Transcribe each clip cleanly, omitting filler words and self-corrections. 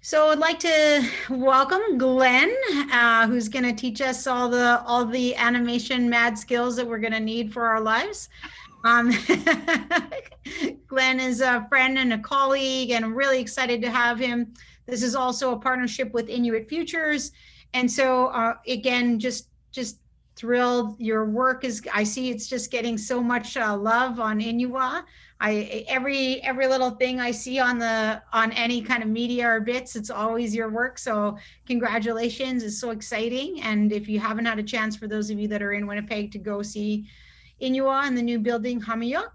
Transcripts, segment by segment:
So I'd like to welcome Glenn, who's going to teach us all the animation mad skills that we're going to need for our lives. Um, Glenn is a friend and a colleague, and I'm really excited to have him. This is also a partnership with Inuit Futures, and so again, just thrilled. Your work is, I see it's just getting so much love on Inuit. Every little thing I see on any kind of media or bits, it's always your work. So congratulations, it's so exciting. And if you haven't had a chance, for those of you that are in Winnipeg, to go see Inuit and the new building Hamiyuk.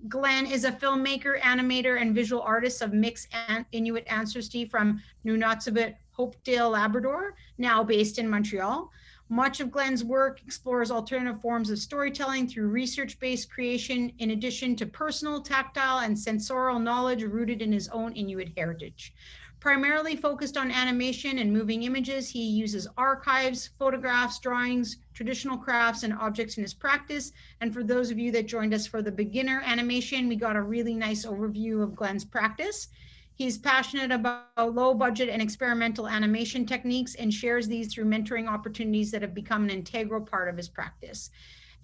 Glenn is a filmmaker, animator, and visual artist of mixed Inuit ancestry from Nunatsiavut, Hopedale, Labrador, now based in Montreal. Much of Glenn's work explores alternative forms of storytelling through research-based creation, in addition to personal, tactile, and sensorial knowledge rooted in his own Inuit heritage. Primarily focused on animation and moving images, he uses archives, photographs, drawings, traditional crafts, and objects in his practice. And for those of you that joined us for the beginner animation, we got a really nice overview of Glenn's practice. He's passionate about low budget and experimental animation techniques and shares these through mentoring opportunities that have become an integral part of his practice.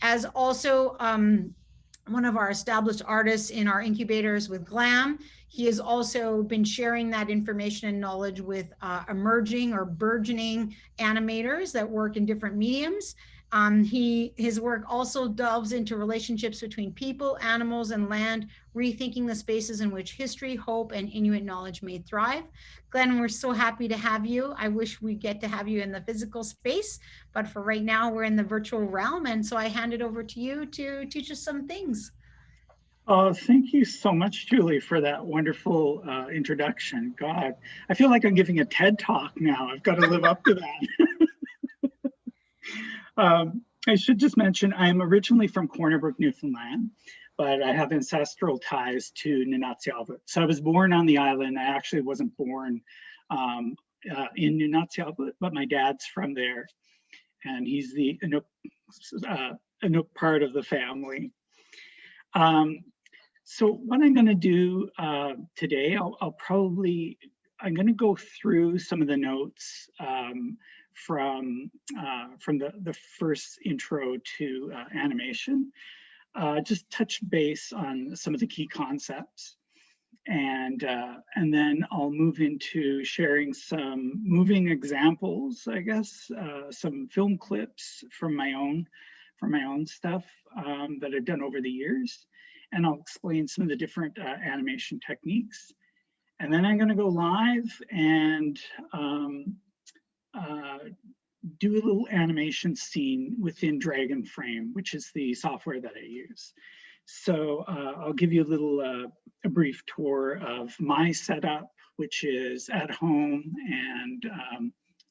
As also one of our established artists in our incubators with GLAM, he has also been sharing that information and knowledge with emerging or burgeoning animators that work in different mediums. His work also delves into relationships between people, animals, and land, rethinking the spaces in which history, hope, and Inuit knowledge may thrive. Glenn, we're so happy to have you. I wish we get to have you in the physical space, but for right now, we're in the virtual realm. And so I hand it over to you to teach us some things. Thank you so much, Julie, for that wonderful introduction. God, I feel like I'm giving a TED talk now. I've got to live up to that. I should just mention, I'm originally from Corner Brook, Newfoundland, but I have ancestral ties to Nunatsiavut. So I was born on the island. I actually wasn't born in Nunatsiavut, but my dad's from there. And he's the Inuk part of the family. So what I'm going to do today, I'm going to go through some of the notes from the first intro to animation, just touch base on some of the key concepts, and then I'll move into sharing some moving examples, I guess, some film clips from my own stuff that I've done over the years, and I'll explain some of the different animation techniques. And then I'm going to go live and do a little animation scene within Dragonframe, which is the software that I use. So I'll give you a brief tour of my setup, which is at home, and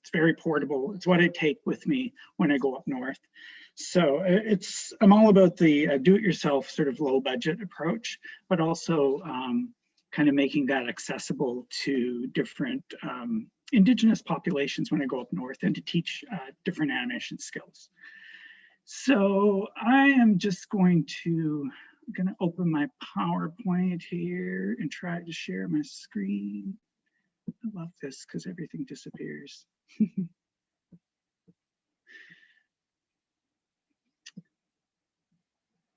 it's very portable. It's what I take with me when I go up north. So I'm all about the do-it-yourself sort of low budget approach, but also kind of making that accessible to different Indigenous populations when I go up north, and to teach different animation skills. So I am just going to open my PowerPoint here and try to share my screen. I love this because everything disappears.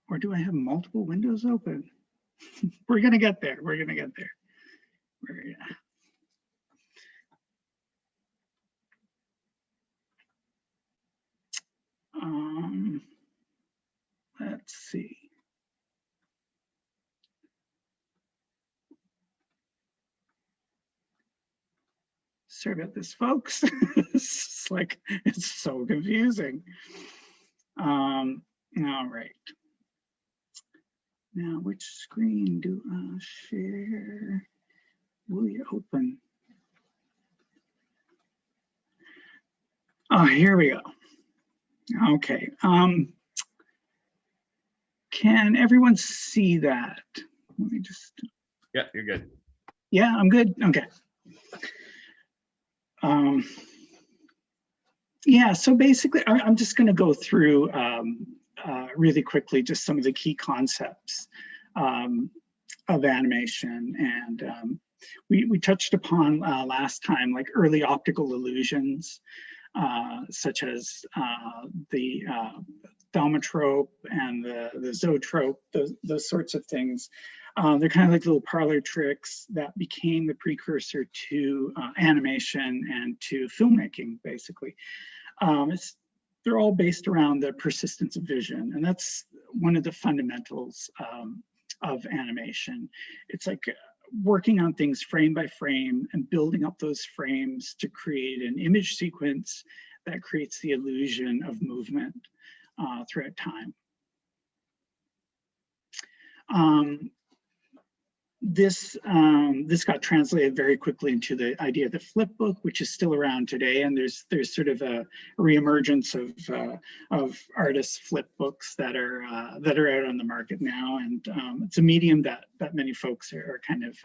Or do I have multiple windows open? We're gonna get there, we're gonna get there. Let's see. Sorry about this, folks. It's so confusing. All right. Now, which screen do I share? Will you open? Oh, here we go. Okay. Can everyone see that? Let me just. Yeah, you're good. Yeah, I'm good. Okay. Yeah, so basically, I'm just going to go through really quickly just some of the key concepts of animation, and we touched upon last time, like early optical illusions, such as the thaumatrope and the zoetrope, those sorts of things. They're kind of like little parlor tricks that became the precursor to animation and to filmmaking, basically. They're all based around the persistence of vision, and that's one of the fundamentals of animation. It's like working on things frame by frame and building up those frames to create an image sequence that creates the illusion of movement throughout time. This got translated very quickly into the idea of the flip book, which is still around today, and there's sort of a reemergence of artists' flip books that are out on the market now, and it's a medium that many folks are kind of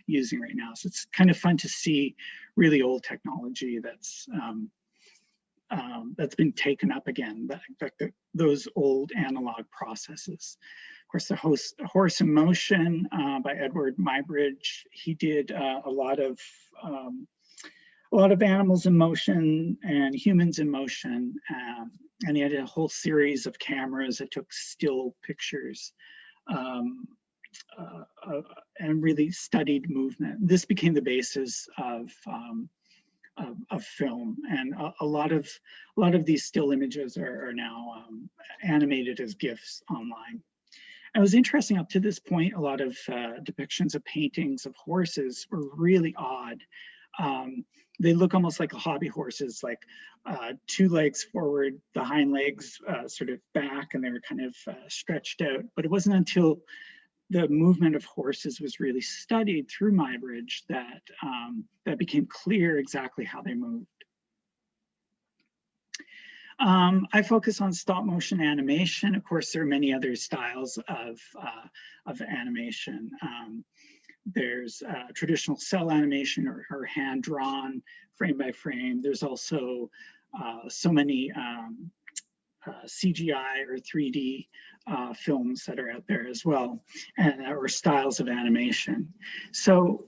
using right now. So it's kind of fun to see really old technology that's been taken up again, those old analog processes. Of course, the Horse in Motion by Edward Muybridge. He did a lot of animals in motion and humans in motion, and he had a whole series of cameras that took still pictures and really studied movement. This became the basis of film, and a lot of these still images are now animated as GIFs online. It was interesting up to this point, a lot of depictions of paintings of horses were really odd. They look almost like hobby horses, like 2 legs forward, the hind legs sort of back, and they were kind of stretched out. But it wasn't until the movement of horses was really studied through Muybridge that that became clear exactly how they moved. I focus on stop motion animation. Of course, there are many other styles of animation. There's traditional cell animation or hand drawn frame by frame. There's also so many CGI or 3D films that are out there as well, or styles of animation. So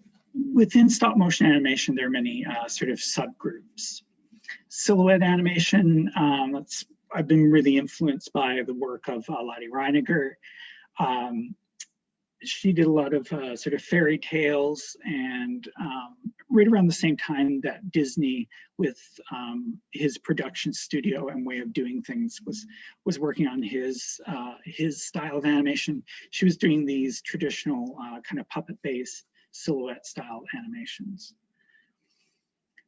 within stop motion animation, there are many sort of subgroups. Silhouette animation, I've been really influenced by the work of Lottie Reiniger. She did a lot of sort of fairy tales, and right around the same time that Disney, with his production studio and way of doing things, was working on his style of animation. She was doing these traditional kind of puppet-based silhouette style animations.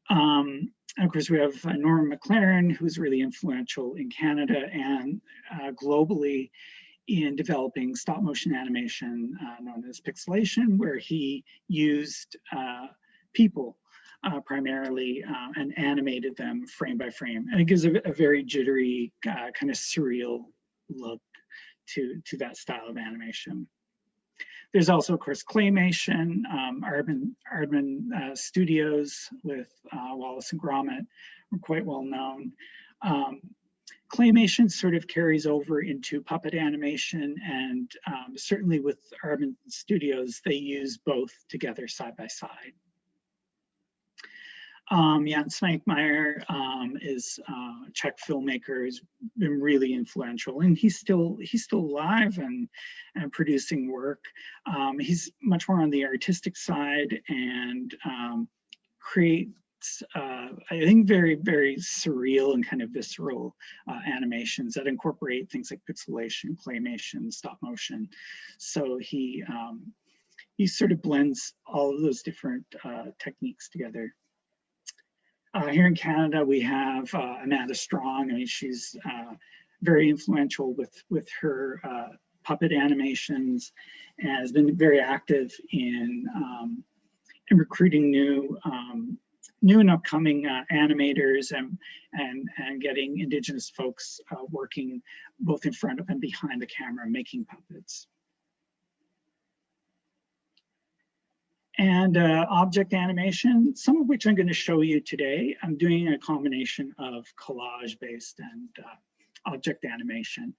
And of course, we have Norma Mclaren, who's really influential in Canada and globally in developing stop motion animation known as pixelation, where he used people primarily and animated them frame by frame. And it gives a very jittery, kind of surreal look to that style of animation. There's also, of course, Claymation, Aardman Studios with Wallace and Gromit are quite well known. Claymation sort of carries over into puppet animation, and certainly with Aardman Studios, they use both together side by side. Jan Smankmeyer is a Czech filmmaker, has been really influential, and he's still alive and producing work. He's much more on the artistic side and creates, I think, very, very surreal and kind of visceral animations that incorporate things like pixelation, claymation, stop motion. So he sort of blends all of those different techniques together. Here in Canada, we have Amanda Strong. I mean, she's very influential with her puppet animations, and has been very active in recruiting new and upcoming animators and getting Indigenous folks working both in front of and behind the camera making puppets. And object animation, some of which I'm going to show you today. I'm doing a combination of collage-based and object animation.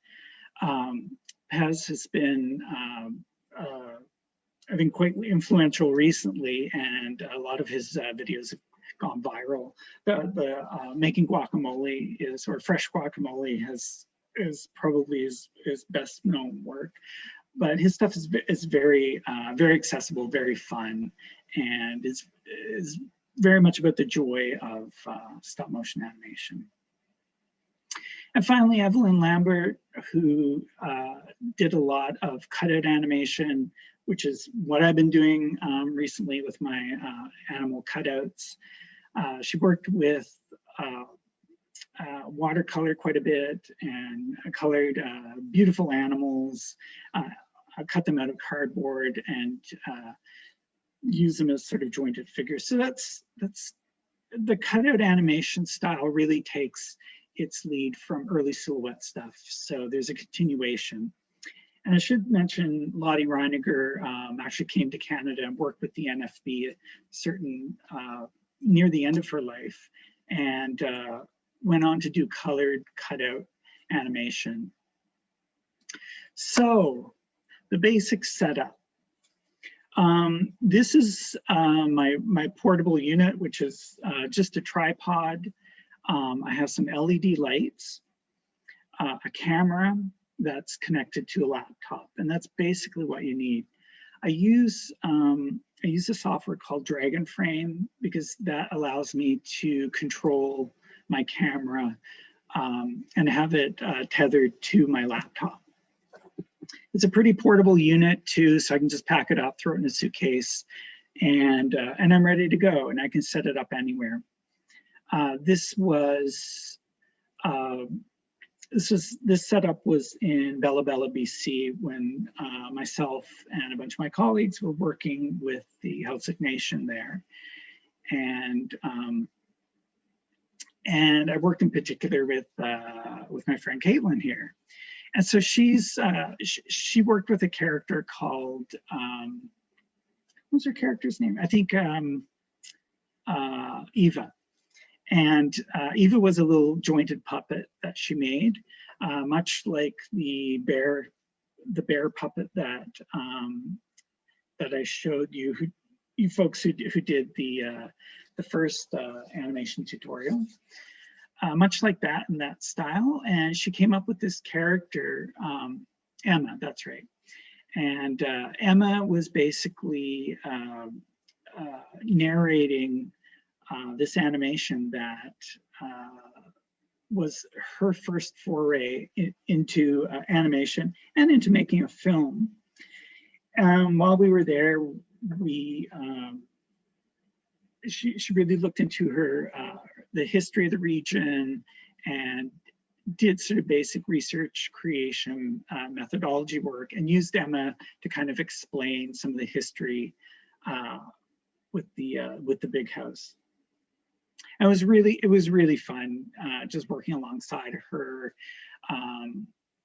Pez has been been quite influential recently, and a lot of his videos have gone viral. The making guacamole is, or fresh guacamole is probably his best known work. But his stuff is very very accessible, very fun, and is very much about the joy of stop motion animation. And finally, Evelyn Lambert, who did a lot of cutout animation, which is what I've been doing recently with my animal cutouts. She worked with watercolor quite a bit and colored beautiful animals, cut them out of cardboard and use them as sort of jointed figures. So that's the cutout animation style really takes its lead from early silhouette stuff. So there's a continuation. And I should mention Lottie Reiniger actually came to Canada and worked with the NFB near the end of her life, and went on to do colored cutout animation. So the basic setup. This is my portable unit, which is just a tripod. I have some LED lights, a camera that's connected to a laptop, and that's basically what you need. I use a software called Dragonframe because that allows me to control my camera and have it tethered to my laptop. It's a pretty portable unit too, so I can just pack it up, throw it in a suitcase, and I'm ready to go, and I can set it up anywhere. This setup was in Bella Bella, BC, when myself and a bunch of my colleagues were working with the Claymation there, and I worked in particular with my friend Caitlin here, and so she worked with a character called what's her character's name? I think Eva. And Eva was a little jointed puppet that she made, much like the bear puppet that I showed you, you folks who did the first animation tutorial, much like that in that style. And she came up with this character, Emma. That's right. And Emma was basically narrating this animation that was her first foray into animation and into making a film. While we were there, she really looked into the history of the region and did sort of basic research creation methodology work, and used Emma to kind of explain some of the history with the big house. It was really fun just working alongside her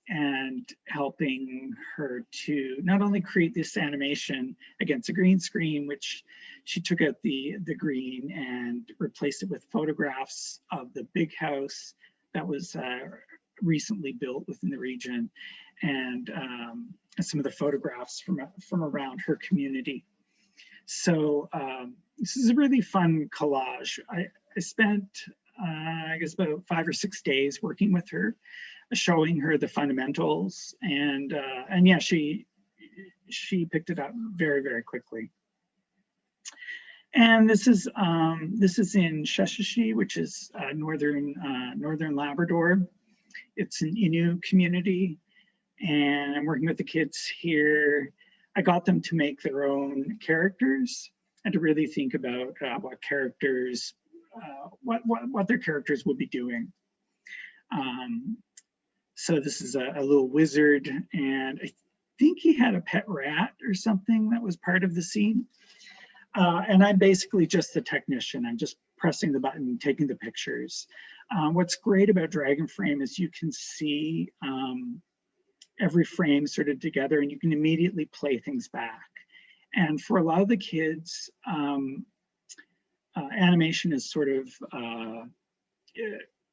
and helping her to not only create this animation against a green screen, which she took out the green and replaced it with photographs of the big house that was recently built within the region, and some of the photographs from around her community. So this is a really fun collage. I spent, I guess, about 5 or 6 days working with her, showing her the fundamentals, and yeah, she picked it up very, very quickly. And this is in Sheshatshiu, which is northern Labrador. It's an Inuit community, and I'm working with the kids here. I got them to make their own characters and to really think about what characters, what their characters would be doing. So this is a little wizard, and I think he had a pet rat or something that was part of the scene. And I'm basically just the technician. I'm just pressing the button, taking the pictures. What's great about Dragonframe is you can see every frame sort of together, and you can immediately play things back. And for a lot of the kids, animation is sort of,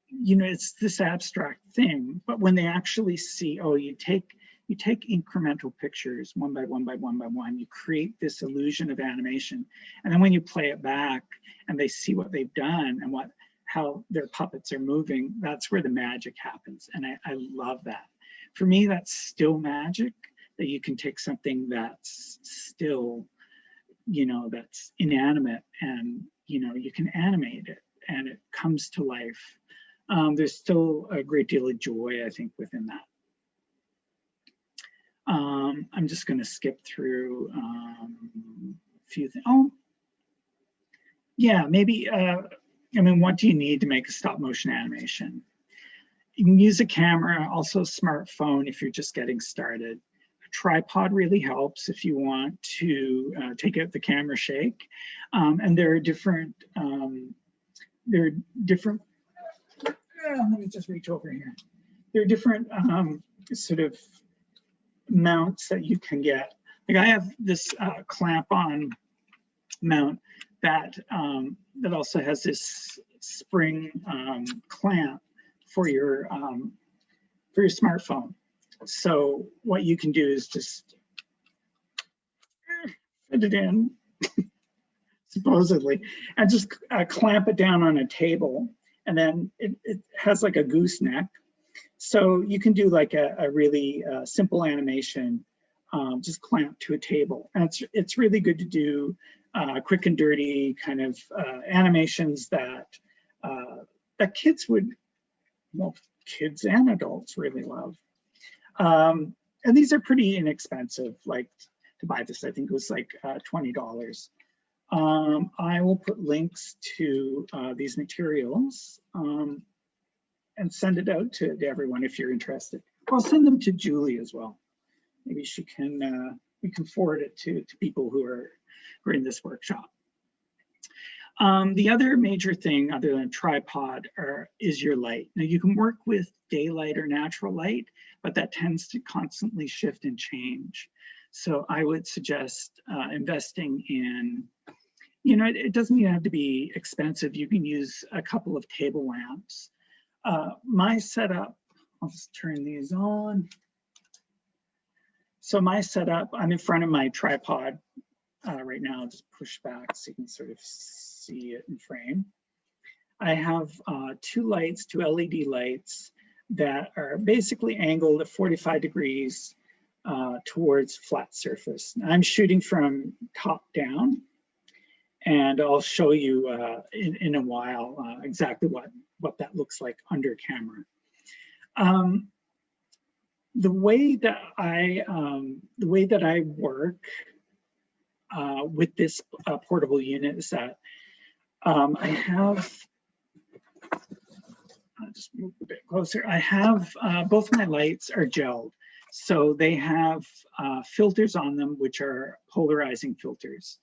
you know, it's this abstract thing, but when they actually see, oh, you take you take incremental pictures one by one by one by one, you create this illusion of animation. And then when you play it back and they see what they've done and how their puppets are moving, that's where the magic happens. And I love that. For me, that's still magic, that you can take something that's still, you know, that's inanimate, and, you know, you can animate it and it comes to life. There's still a great deal of joy, I think, within that. I'm just going to skip through a few things. Oh, yeah, maybe, I mean, what do you need to make a stop motion animation? You can use a camera, also a smartphone if you're just getting started. A tripod really helps if you want to take out the camera shake. And there are different, let me just reach over here. There are different sort of mounts that you can get. Like I have this clamp-on mount that that also has this spring clamp for your smartphone. So what you can do is just fit it in, supposedly, and just clamp it down on a table, and then it has like a gooseneck. So you can do like a really simple animation, just clamped to a table. And it's really good to do quick and dirty kind of animations that that kids would, well, kids and adults really love. And these are pretty inexpensive. Like to buy this, I think it was like $20. I will put links to these materials and send it out to everyone if you're interested. I'll send them to Julie as well. Maybe she can, we can forward it to people who are in this workshop. The other major thing other than a tripod is your light. Now you can work with daylight or natural light, but that tends to constantly shift and change. So I would suggest investing in, you know, it doesn't even have to be expensive. You can use a couple of table lamps. My setup, I'll just turn these on. So my setup, I'm in front of my tripod right now. I'll just push back so you can sort of see it in frame. I have two lights, two LED lights that are basically angled at 45 degrees towards flat surface. I'm shooting from top down, and I'll show you in a while exactly what that looks like under camera. The way that I work with this portable unit is that I have, I'll just move a bit closer. I have both my lights are gelled, so they have filters on them, which are polarizing filters.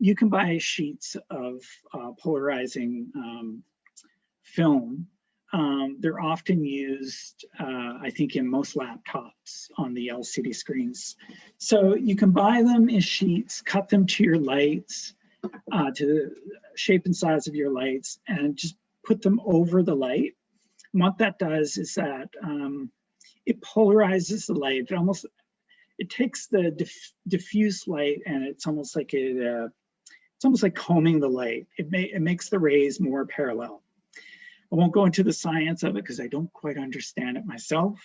You can buy sheets of polarizing film. They're often used, I think, in most laptops on the LCD screens. So you can buy them in sheets, cut them to your lights, to the shape and size of your lights, and just put them over the light. And what that does is that it polarizes the light. It takes the diffuse light, and it's almost like it's almost like combing the light. It makes the rays more parallel. I won't go into the science of it because I don't quite understand it myself.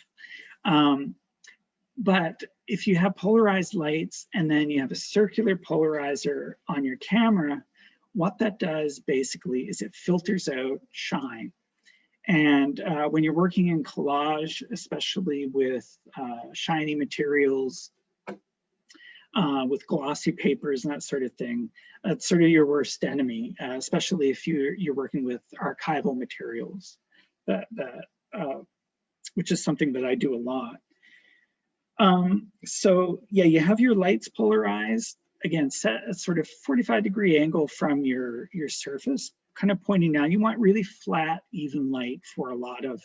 But if you have polarized lights and then you have a circular polarizer on your camera, what that does basically is it filters out shine. And when you're working in collage, especially with shiny materials, with glossy papers and that sort of thing, that's sort of your worst enemy, especially if you're working with archival materials, which is something that I do a lot. So yeah, you have your lights polarized, again, set a sort of 45-degree angle from your surface, kind of pointing down. You want really flat, even light for a lot of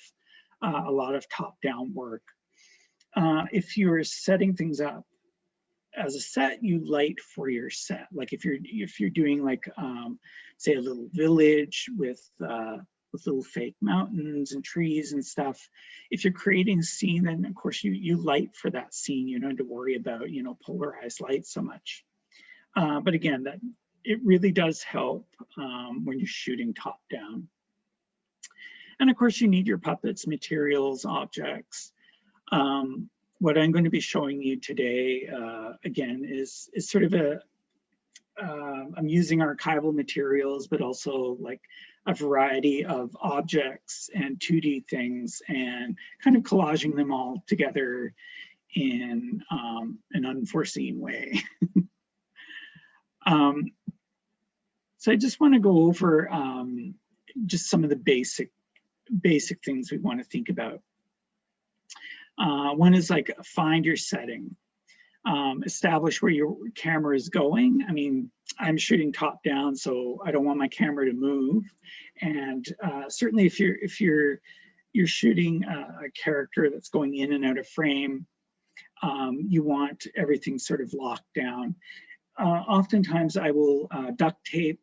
top-down work. If you're setting things up as a set, you light for your set. Like if you're doing like say a little village with with little fake mountains and trees and stuff. If you're creating a scene, then of course you light for that scene. You don't have to worry about, you know, polarized light so much. But again, that it really does help when you're shooting top down. And of course, you need your puppets, materials, objects. What I'm going to be showing you today, again, is sort of a, I'm using archival materials, but also like a variety of objects and 2D things and kind of collaging them all together in an unforeseen way. So I just want to go over just some of the basic things we want to think about. One is like find your setting. Establish where your camera is going. I mean, I'm shooting top down, so I don't want my camera to move. And certainly if you're shooting a character that's going in and out of frame, you want everything sort of locked down. Oftentimes I will duct tape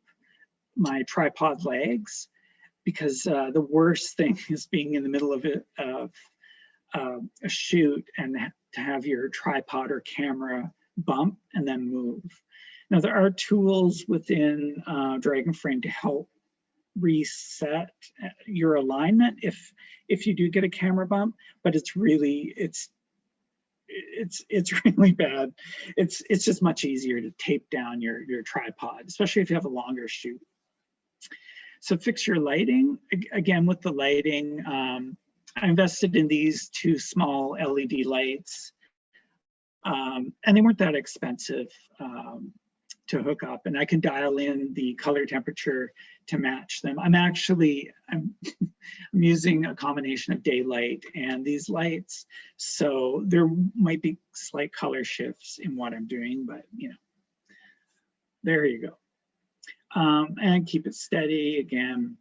my tripod legs, because the worst thing is being in the middle of a shoot and to have your tripod or camera bump and then move. Now there are tools within Dragonframe to help reset your alignment if you do get a camera bump, but it's really really bad. It's just much easier to tape down your tripod, especially if you have a longer shoot. So fix your lighting. Again, with the lighting, I invested in these two small LED lights, and they weren't that expensive to hook up, and I can dial in the color temperature to match them. I'm using a combination of daylight and these lights, so there might be slight color shifts in what I'm doing, but you know, there you go. And keep it steady again.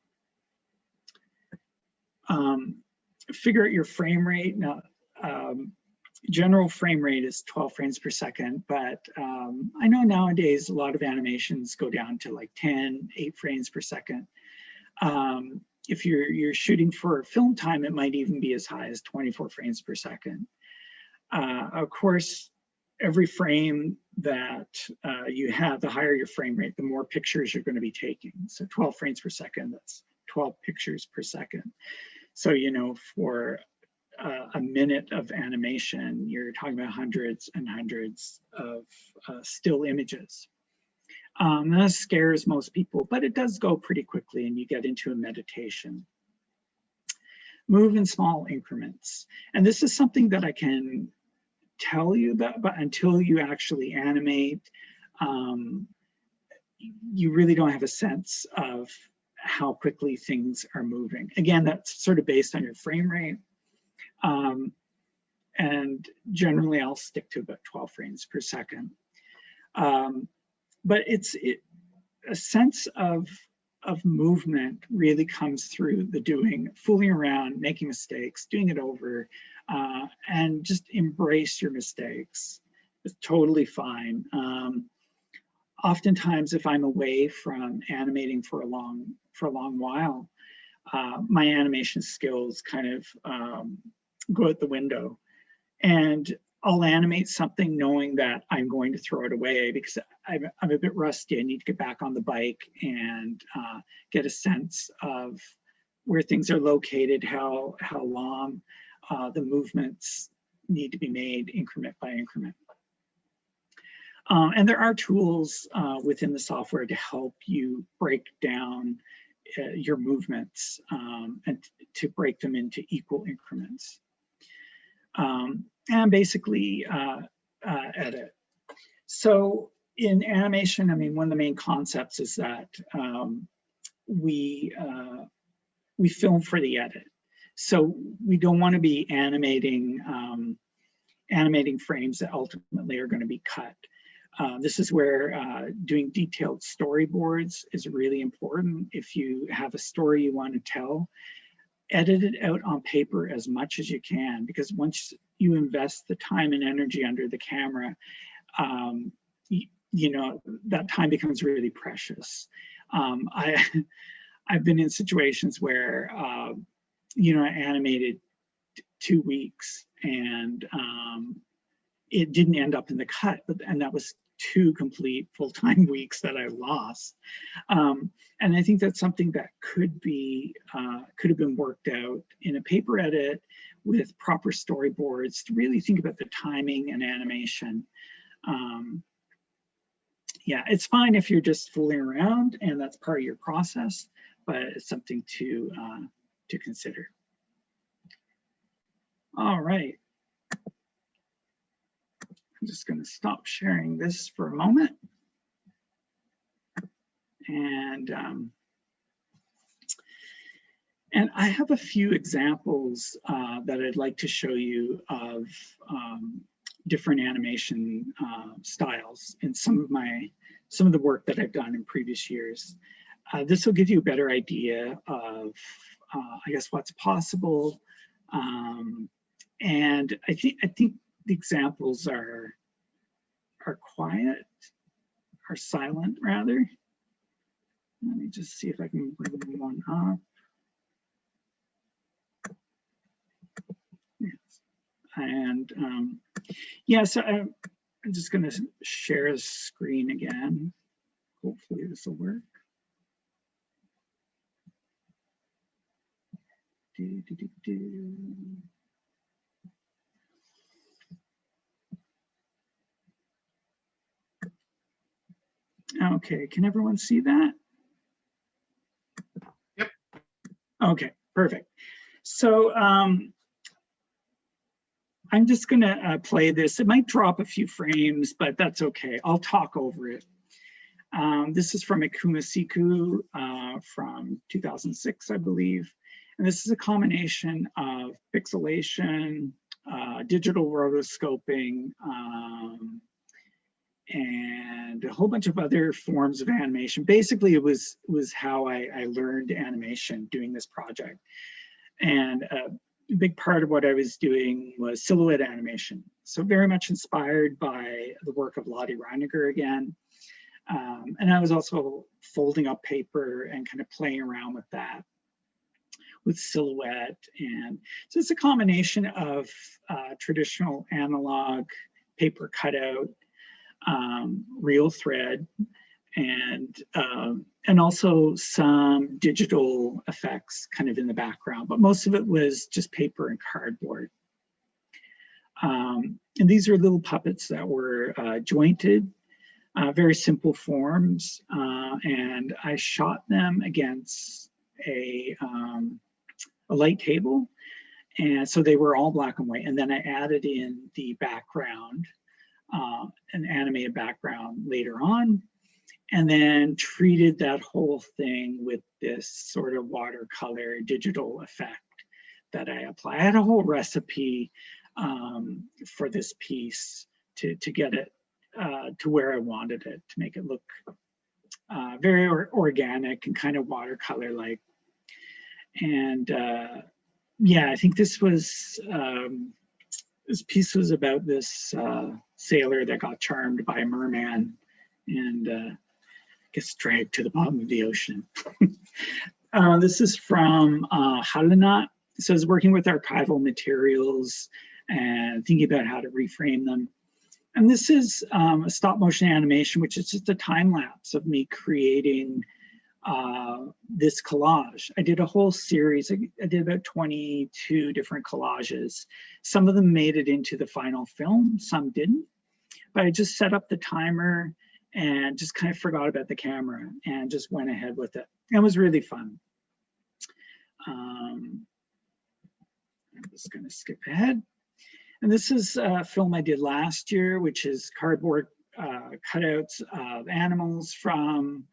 Figure out your frame rate. Now, general frame rate is 12 frames per second, but I know nowadays a lot of animations go down to like 8 frames per second. If you're shooting for film time, it might even be as high as 24 frames per second. Of course, every frame that you have, the higher your frame rate, the more pictures you're going to be taking. So 12 frames per second, that's 12 pictures per second. So, you know, for a minute of animation, you're talking about hundreds and hundreds of still images. That scares most people, but it does go pretty quickly and you get into a meditation. Move in small increments. And this is something that I can tell you about, but until you actually animate, you really don't have a sense of how quickly things are moving. Again, that's sort of based on your frame rate. And generally I'll stick to about 12 frames per second. But a sense of movement really comes through the doing, fooling around, making mistakes, doing it over, and just embrace your mistakes. It's totally fine. Oftentimes, if I'm away from animating for a long while, my animation skills kind of go out the window, and I'll animate something knowing that I'm going to throw it away because I'm a bit rusty. I need to get back on the bike and get a sense of where things are located, how long the movements need to be made increment by increment. And there are tools within the software to help you break down your movements and to break them into equal increments. And basically edit. So in animation, I mean, one of the main concepts is that we film for the edit. So we don't want to be animating frames that ultimately are going to be cut. This is where doing detailed storyboards is really important. If you have a story you want to tell, edit it out on paper as much as you can, because once you invest the time and energy under the camera, you know, that time becomes really precious. I I've been in situations where, you know, I animated 2 weeks and it didn't end up in the cut, and that was 2 complete full-time weeks that I lost. And I think that's something that could have been worked out in a paper edit with proper storyboards to really think about the timing and animation. Yeah, it's fine if you're just fooling around and that's part of your process, but it's something to consider. All right. I'm just going to stop sharing this for a moment. And I have a few examples that I'd like to show you of different animation styles in some of the work that I've done in previous years. This will give you a better idea of, I guess, what's possible. And I think the examples are quiet, are silent rather. Let me just see if I can bring one up. Yes. And yeah, so I'm just going to share the screen again. Hopefully this will work. Okay, can everyone see that? Yep. Okay, perfect. So I'm just going to play this. It might drop a few frames, but that's okay. I'll talk over it. This is from Ikumasiku from 2006, I believe. And this is a combination of pixelation, digital rotoscoping, and a whole bunch of other forms of animation. Basically, it was how I learned animation doing this project. And a big part of what I was doing was silhouette animation. So very much inspired by the work of Lottie Reiniger again. And I was also folding up paper and kind of playing around with that, with silhouette. And so it's a combination of traditional analog paper cutout, real thread, and also some digital effects kind of in the background, but most of it was just paper and cardboard. And these are little puppets that were jointed, very simple forms, and I shot them against a light table, and so they were all black and white. And then I added in the background, an animated background later on, and then treated that whole thing with this sort of watercolor digital effect that I apply. I had a whole recipe for this piece to get it to where I wanted it, to make it look very organic and kind of watercolor-like. And yeah, I think this piece was about this sailor that got charmed by a merman and gets dragged to the bottom of the ocean. This is from Halanat. It says, working with archival materials and thinking about how to reframe them. And this is a stop motion animation, which is just a time lapse of me creating this collage. I did a whole series. I did about 22 different collages. Some of them made it into the final film, some didn't. But I just set up the timer and just kind of forgot about the camera and just went ahead with it. It was really fun. I'm just going to skip ahead. And this is a film I did last year, which is cardboard cutouts of animals from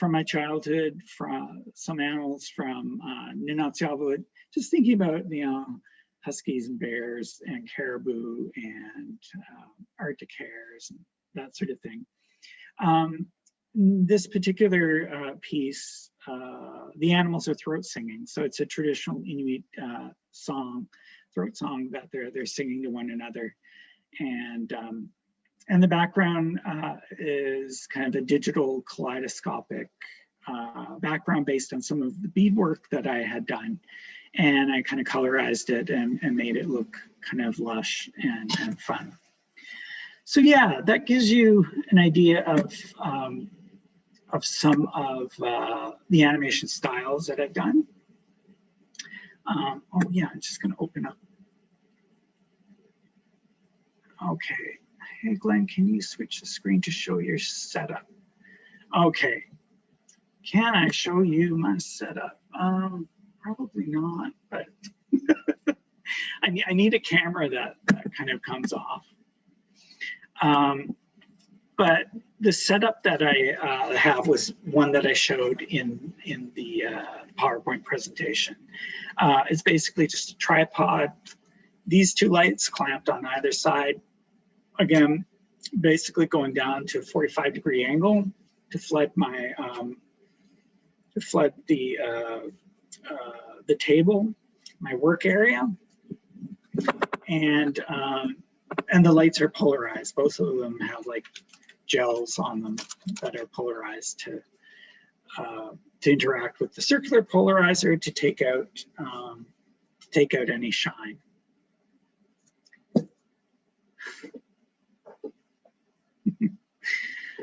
my childhood, from some animals from Nunatsiavut, just thinking about, you know, huskies and bears and caribou and Arctic hares and that sort of thing. This particular piece, the animals are throat singing. So it's a traditional Inuit song, throat song that they're singing to one another. And the background is kind of a digital kaleidoscopic background based on some of the beadwork that I had done. And I kind of colorized it and made it look kind of lush and fun. So yeah, that gives you an idea of some of the animation styles that I've done. Oh yeah, I'm just gonna open up. Okay, hey Glenn, can you switch the screen to show your setup? Okay, can I show you my setup? Probably not, but I need a camera that kind of comes off. But the setup that I have was one that I showed in the PowerPoint presentation. It's basically just a tripod, these two lights clamped on either side. Again, basically going down to a 45-degree angle to flood my the table, my work area, and the lights are polarized. Both of them have like gels on them that are polarized to interact with the circular polarizer to take out any shine.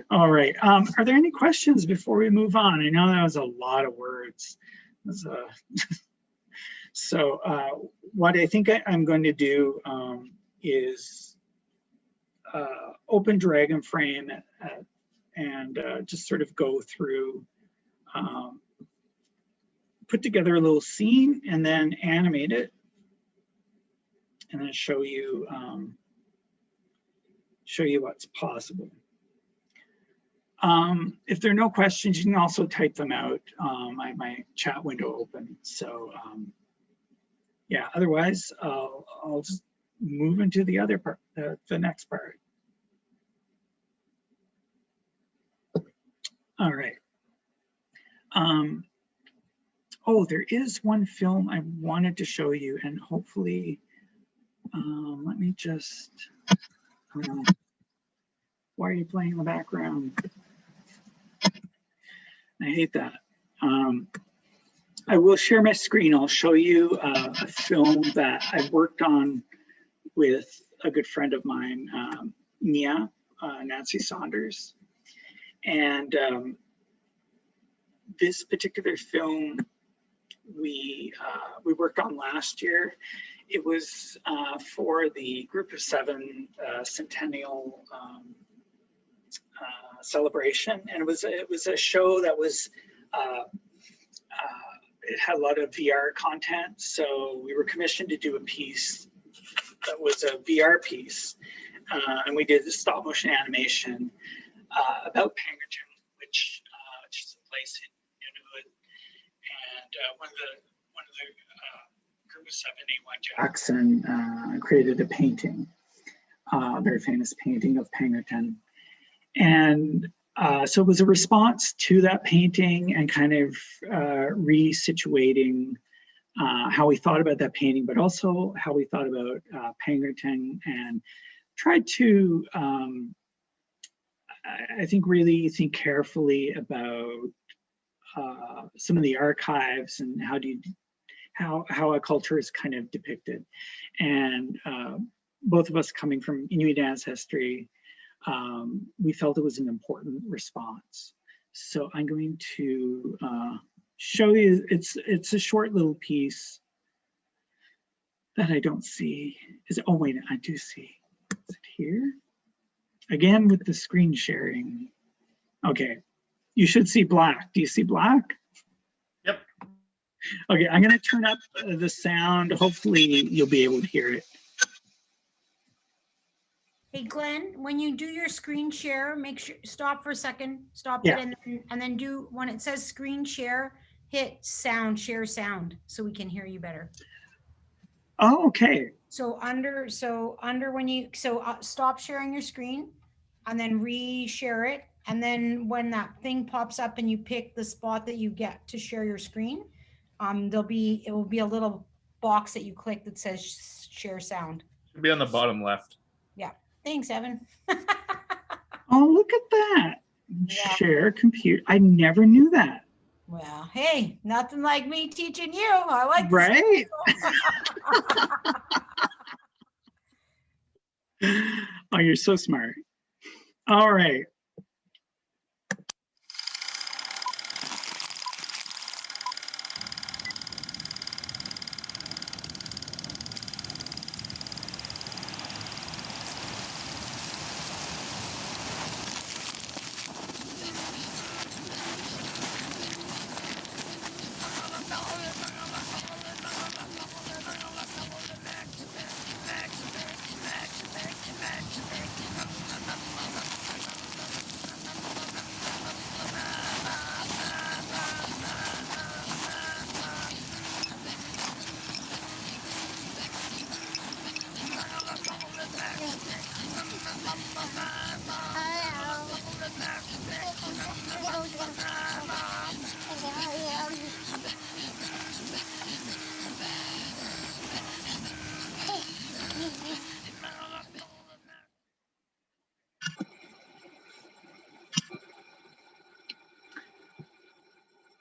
All right. Are there any questions before we move on? I know that was a lot of words. So what I think I'm going to do is open Dragonframe and just sort of go through, put together a little scene and then animate it, and then show you what's possible. If there are no questions, you can also type them out. I have my chat window open. So yeah, otherwise I'll just move into the other part, the next part. All right. Oh, there is one film I wanted to show you, and hopefully, let me just, why are you playing in the background? I hate that. I will share my screen. I'll show you a film that I worked on with a good friend of mine, Mia, Nancy Saunders. And this particular film we worked on last year. It was for the Group of Seven centennial celebration, and it was a show that was it had a lot of VR content. So we were commissioned to do a piece that was a VR piece, and we did the stop motion animation about Pangerton, which is a place in Inuit, and one of the Group of Seven, A1 Jackson created a painting, a very famous painting of Pangerton. And so it was a response to that painting and kind of resituating how we thought about that painting, but also how we thought about Pangerton, and tried to, I think, really think carefully about some of the archives and how a culture is kind of depicted. And both of us coming from Inuit ancestry, we felt it was an important response. So I'm going to show you, it's a short little piece that I don't see. Oh wait, I do see. Is it here? Again with the screen sharing. Okay, you should see black. Do you see black? Yep. Okay, I'm gonna turn up the sound. Hopefully you'll be able to hear it. Hey Glenn, when you do your screen share, make sure stop for a second, stop Yeah. it, and then do, when it says screen share, hit sound, share sound, so we can hear you better. Oh, okay. So under when you stop sharing your screen, and then re-share it, and then when that thing pops up and you pick the spot that you get to share your screen, it will be a little box that you click that says share sound. Should be on the bottom left. Yeah. Thanks, Evan. Oh, look at that. Yeah. Share computer. I never knew that. Well, hey, nothing like me teaching you. I like this. Right? Oh, you're so smart. All right.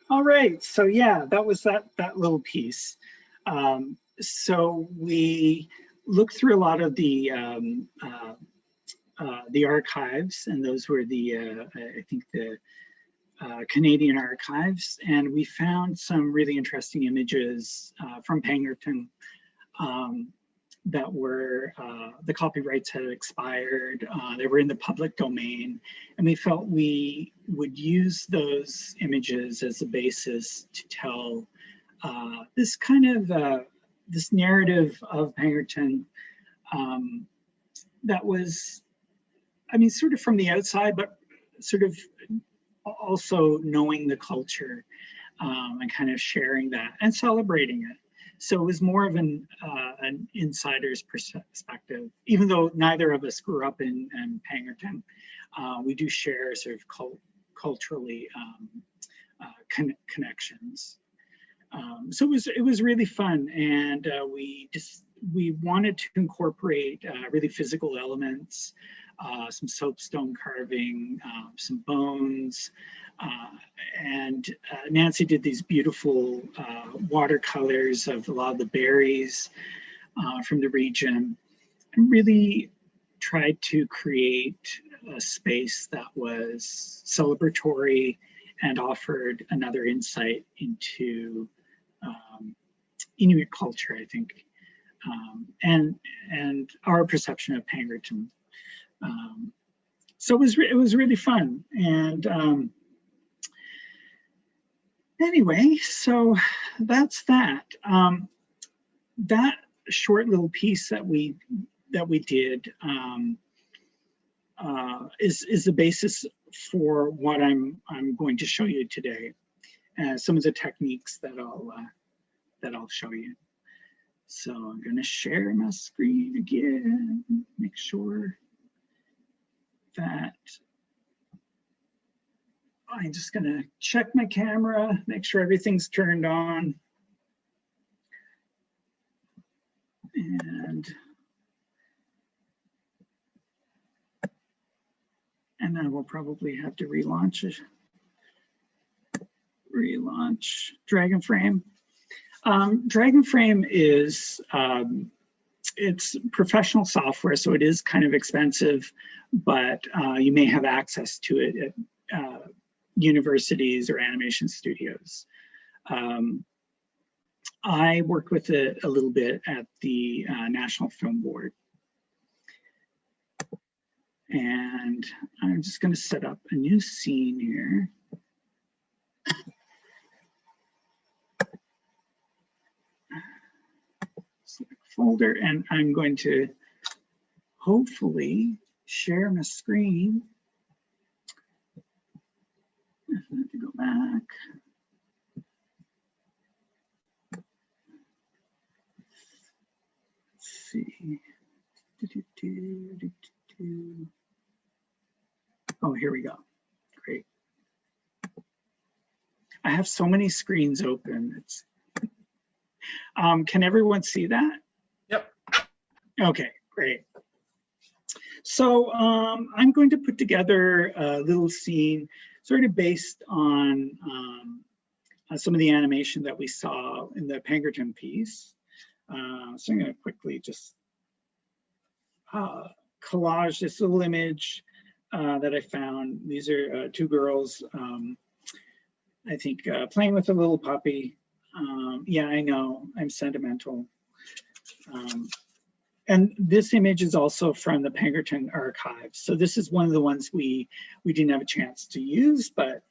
All right, so yeah, that was that little piece. So we looked through a lot of the archives, and those were the I think the Canadian archives, and we found some really interesting images from Pangerton that were, the copyrights had expired, they were in the public domain, and we felt we would use those images as a basis to tell this kind of, this narrative of Pangerton that was, I mean, sort of from the outside, but sort of also knowing the culture and kind of sharing that and celebrating it. So it was more of an insider's perspective, even though neither of us grew up in Pangerton. We do share sort of culturally connections. So it was really fun, and we wanted to incorporate really physical elements, some soapstone carving, some bones, and Nancy did these beautiful watercolors of a lot of the berries from the region, and really tried to create a space that was celebratory and offered another insight into Inuit culture, I think, and our perception of Pangerton. So it was really fun, and anyway, so that's that. That short little piece that we did is the basis for what I'm going to show you today. Some of the techniques that I'll show you. So I'm going to share my screen again. Make sure that I'm just going to check my camera, make sure everything's turned on. And then we'll probably have to relaunch it. Relaunch Dragonframe. Dragonframe is it's professional software, so it is kind of expensive, but you may have access to it at universities or animation studios. I worked with it a little bit at the National Film Board. And I'm just going to set up a new scene here. Select folder, and I'm going to hopefully share my screen. I have to go back. Let's see. Oh, here we go. Great. I have so many screens open. It's can everyone see that? Yep. Okay, great. So I'm going to put together a little scene sort of based on some of the animation that we saw in the Pinkerton piece. So I'm going to quickly just collage this little image that I found. These are two girls, I think, playing with a little puppy. Yeah, I know, I'm sentimental. And this image is also from the Pinkerton archives. So this is one of the ones we didn't have a chance to use, but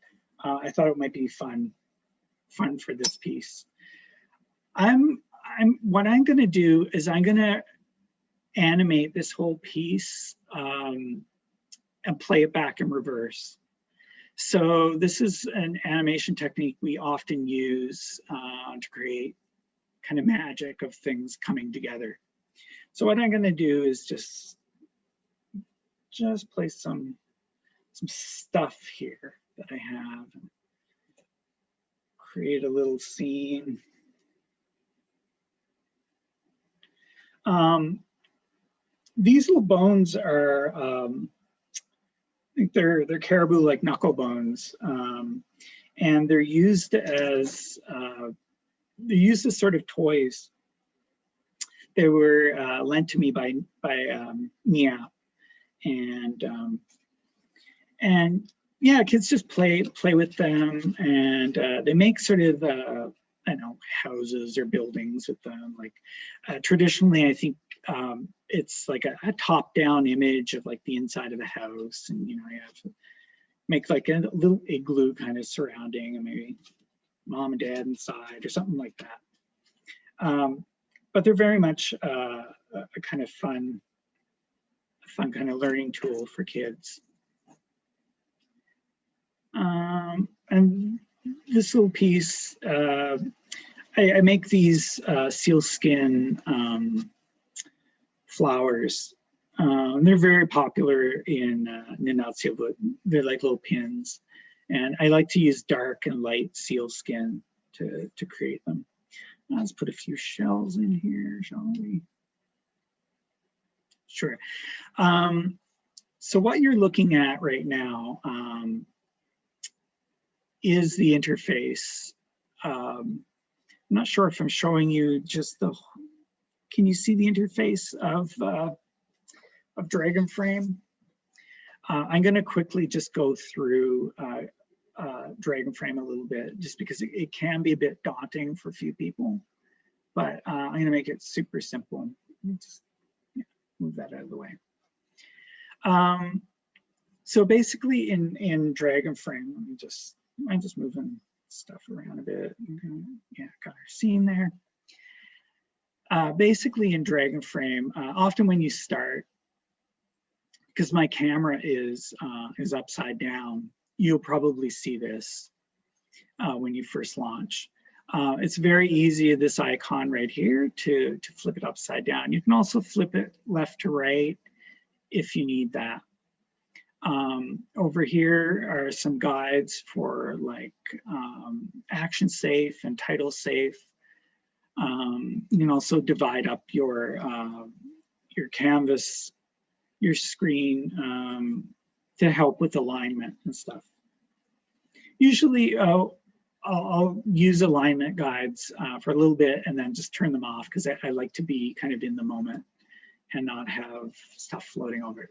I thought it might be fun for this piece. What I'm going to do is I'm going to animate this whole piece and play it back in reverse. So this is an animation technique we often use to create kind of magic of things coming together. So what I'm going to do is just place some stuff here that I have. Create a little scene. These little bones are, I think they're caribou-like knuckle bones, and they're used as sort of toys. They were lent to me by Nia, and yeah, kids just play with them, and they make sort of I don't know, houses or buildings with them. Like traditionally, I think it's like a top-down image of like the inside of a house, and you know, you have to make like a little igloo kind of surrounding, and maybe mom and dad inside or something like that. But they're very much a kind of fun kind of learning tool for kids. And this little piece, I make these sealskin flowers. They're very popular in Nunatsiavut. They're like little pins. And I like to use dark and light sealskin to create them. Let's put a few shells in here, shall we? Sure. So what you're looking at right now is the interface. I'm not sure if I'm showing you just the, can you see the interface of Dragonframe? I'm going to quickly just go through Dragonframe a little bit, just because it can be a bit daunting for a few people, but I'm going to make it super simple. Just move that out of the way. So basically in Dragonframe, I'm just moving stuff around a bit. Yeah, got our scene there. Basically in Dragonframe, often when you start, because my camera is upside down, you'll probably see this when you first launch. It's very easy, this icon right here, to flip it upside down. You can also flip it left to right if you need that. Over here are some guides for like action safe and title safe. You can also divide up your canvas, your screen, to help with alignment and stuff. Usually I'll use alignment guides for a little bit and then just turn them off, because I like to be kind of in the moment and not have stuff floating over it.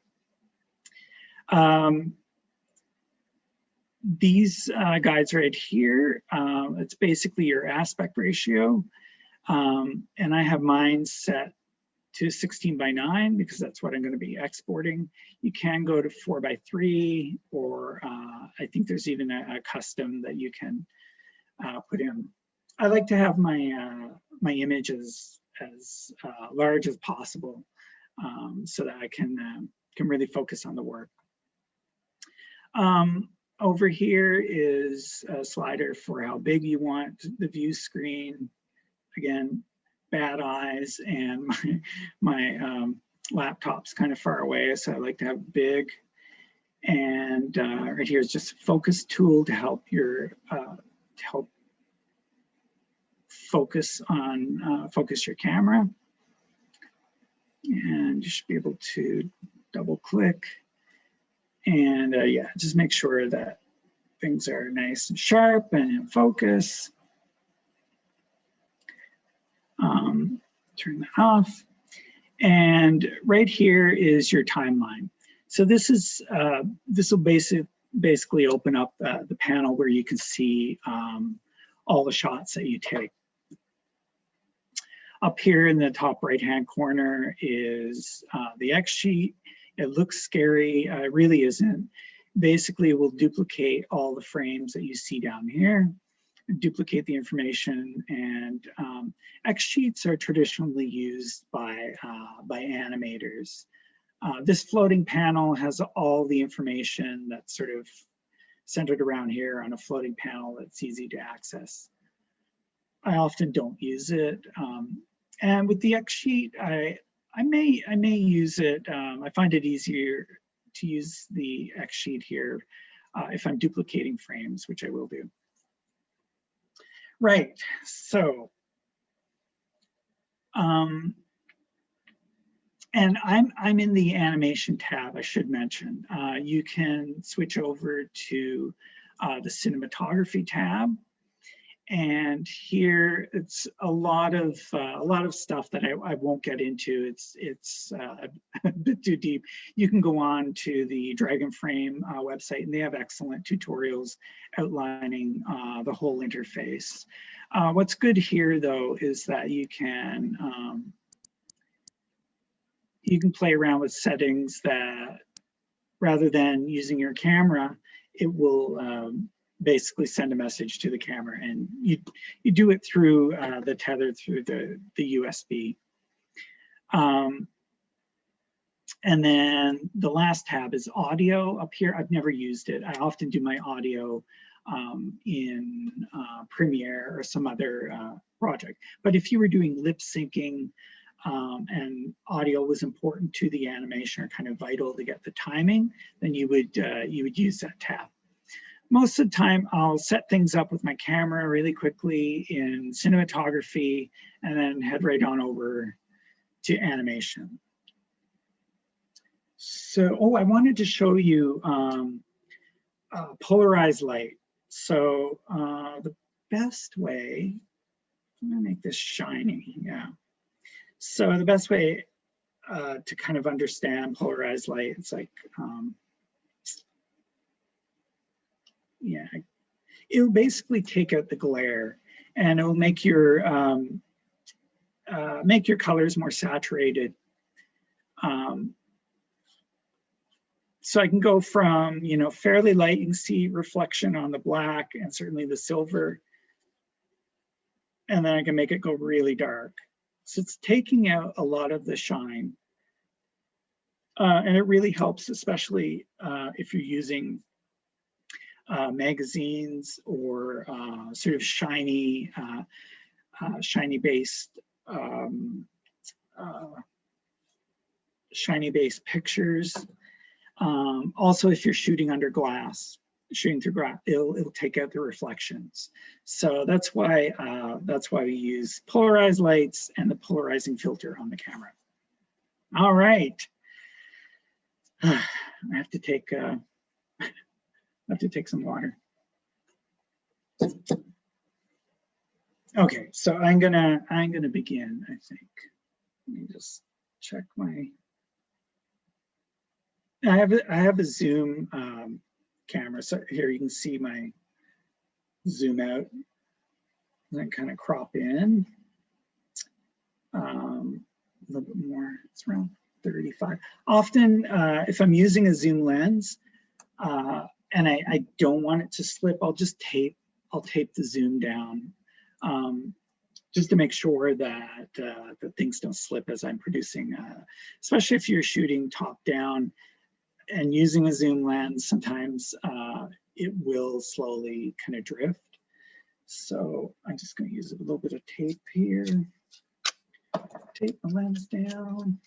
These guides right here, it's basically your aspect ratio. And I have mine set to 16:9 because that's what I'm going to be exporting. You can go to 4:3, or I think there's even a custom that you can put in. I like to have my my images as large as possible, so that I can really focus on the work. Over here is a slider for how big you want the view screen. Again, bad eyes, and my laptop's kind of far away, so I like to have big. And right here is just a focus tool to help your focus your camera. And you should be able to double click. And yeah, just make sure that things are nice and sharp and in focus. Turn that off. And right here is your timeline. So this is this will basically open up the panel where you can see all the shots that you take. Up here in the top right-hand corner is the X sheet. It looks scary, it really isn't. Basically, it will duplicate all the frames that you see down here, duplicate the information, and X sheets are traditionally used by animators. This floating panel has all the information that's sort of centered around here on a floating panel that's easy to access. I often don't use it. And with the X sheet, I may use it. I find it easier to use the X sheet here if I'm duplicating frames, which I will do. Right, so, and I'm in the animation tab, I should mention. You can switch over to the cinematography tab. And here it's a lot of stuff that I won't get into. It's a bit too deep. You can go on to the Dragonframe website, and they have excellent tutorials outlining the whole interface. What's good here, though, is that you can play around with settings that, rather than using your camera, it will basically send a message to the camera, and you do it through the tether through the USB. And then the last tab is audio up here. I've never used it. I often do my audio in Premiere or some other project. But if you were doing lip syncing and audio was important to the animation or kind of vital to get the timing, then you would use that tab. Most of the time, I'll set things up with my camera really quickly in cinematography and then head right on over to animation. So, I wanted to show you polarized light. So the best way, I'm gonna make this shiny, yeah. So the best way to kind of understand polarized light, it's like, yeah, it'll basically take out the glare, and it will make your colors more saturated. So I can go from, fairly light, you can see reflection on the black and certainly the silver, and then I can make it go really dark. So it's taking out a lot of the shine, and it really helps, especially if you're using magazines or sort of shiny based pictures. Also, if you're shooting under glass, shooting through glass, it'll take out the reflections. So that's why we use polarized lights and the polarizing filter on the camera. All right, I have to take some water. Okay, so I'm gonna begin, I think. Let me just check my. I have a zoom camera, so here you can see my zoom out, and then kind of crop in a little bit more. It's around 35. Often, if I'm using a zoom lens and I don't want it to slip, I'll tape the zoom down just to make sure that things don't slip as I'm producing, especially if you're shooting top down and using a zoom lens, sometimes it will slowly kind of drift. So I'm just going to use a little bit of tape here. Tape the lens down.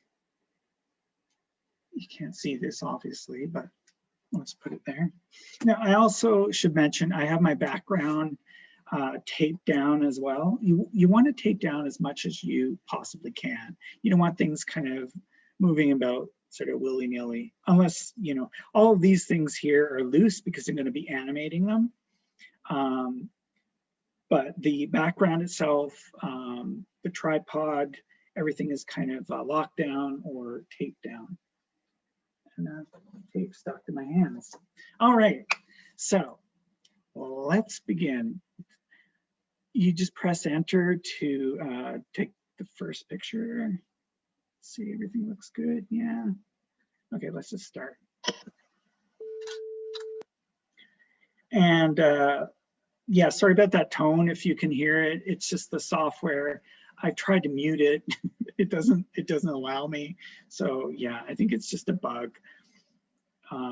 You can't see this obviously, but let's put it there. Now I also should mention I have my background taped down as well. You want to tape down as much as you possibly can. You don't want things kind of moving about sort of willy-nilly, unless, all of these things here are loose because I'm going to be animating them. but the background itself, the tripod, everything is kind of locked down or taped down. And tape stuck to my hands. All right, so let's begin. You just press enter to take the first picture. See, everything looks good. Yeah. Okay, let's just start. And yeah, sorry about that tone. If you can hear it, it's just the software. I tried to mute it. It doesn't allow me. So yeah, I think it's just a bug.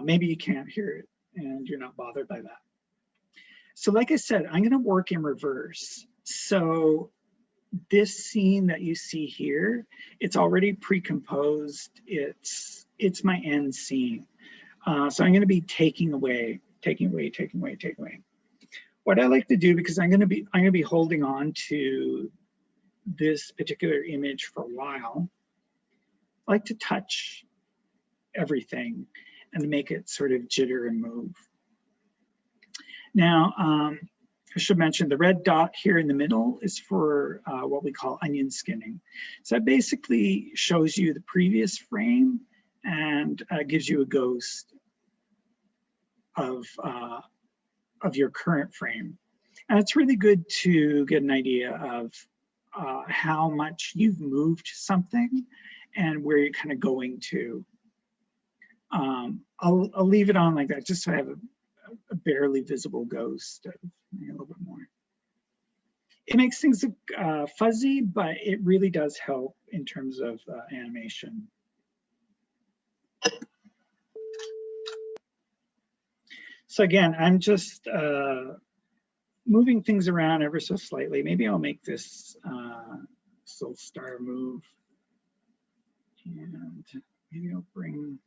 Maybe you can't hear it and you're not bothered by that. So like I said, I'm gonna work in reverse. So this scene that you see here, it's already pre-composed. It's my end scene. So I'm gonna be taking away. What I like to do, because I'm gonna be holding on to this particular image for a while, I like to touch everything and make it sort of jitter and move. Now, I should mention the red dot here in the middle is for what we call onion skinning. So that basically shows you the previous frame and gives you a ghost of your current frame. And it's really good to get an idea of how much you've moved something and where you're kind of going to. I'll leave it on like that just so I have a barely visible ghost. Maybe a little bit more. It makes things look fuzzy, but it really does help in terms of animation. So again, I'm just moving things around ever so slightly. Maybe I'll make this little star move. And maybe I'll bring,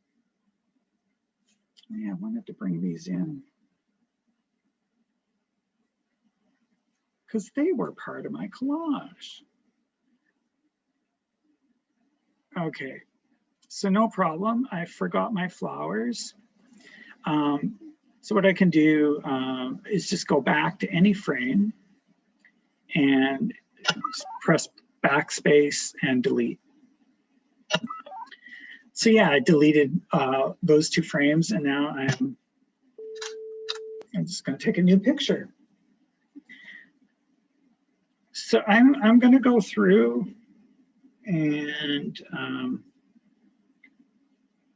yeah, I wanted to bring these in, because they were part of my collage. Okay, so no problem. I forgot my flowers. So what I can do is just go back to any frame and press backspace and delete. So yeah, I deleted those two frames, and now I'm just going to take a new picture. So I'm going to go through and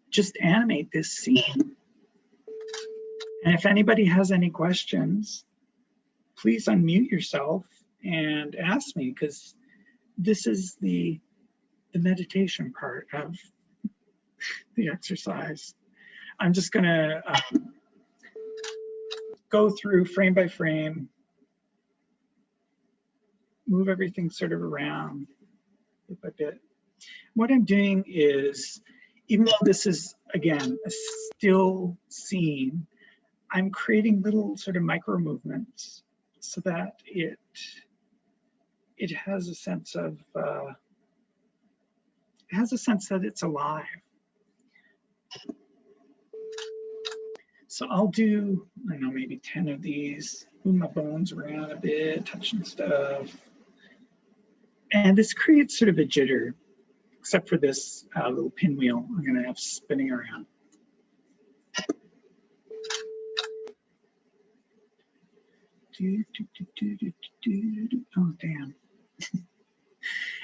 just animate this scene. And if anybody has any questions, please unmute yourself and ask me, because this is the meditation part of the exercise. I'm just going to go through frame by frame, move everything sort of around bit by bit. What I'm doing is, even though this is, again, a still scene, I'm creating little sort of micro movements so that it has a sense of, that it's alive. So I'll do, I don't know, maybe 10 of these, move my bones around a bit, touching stuff. And this creates sort of a jitter, except for this little pinwheel I'm going to have spinning around. Oh, damn.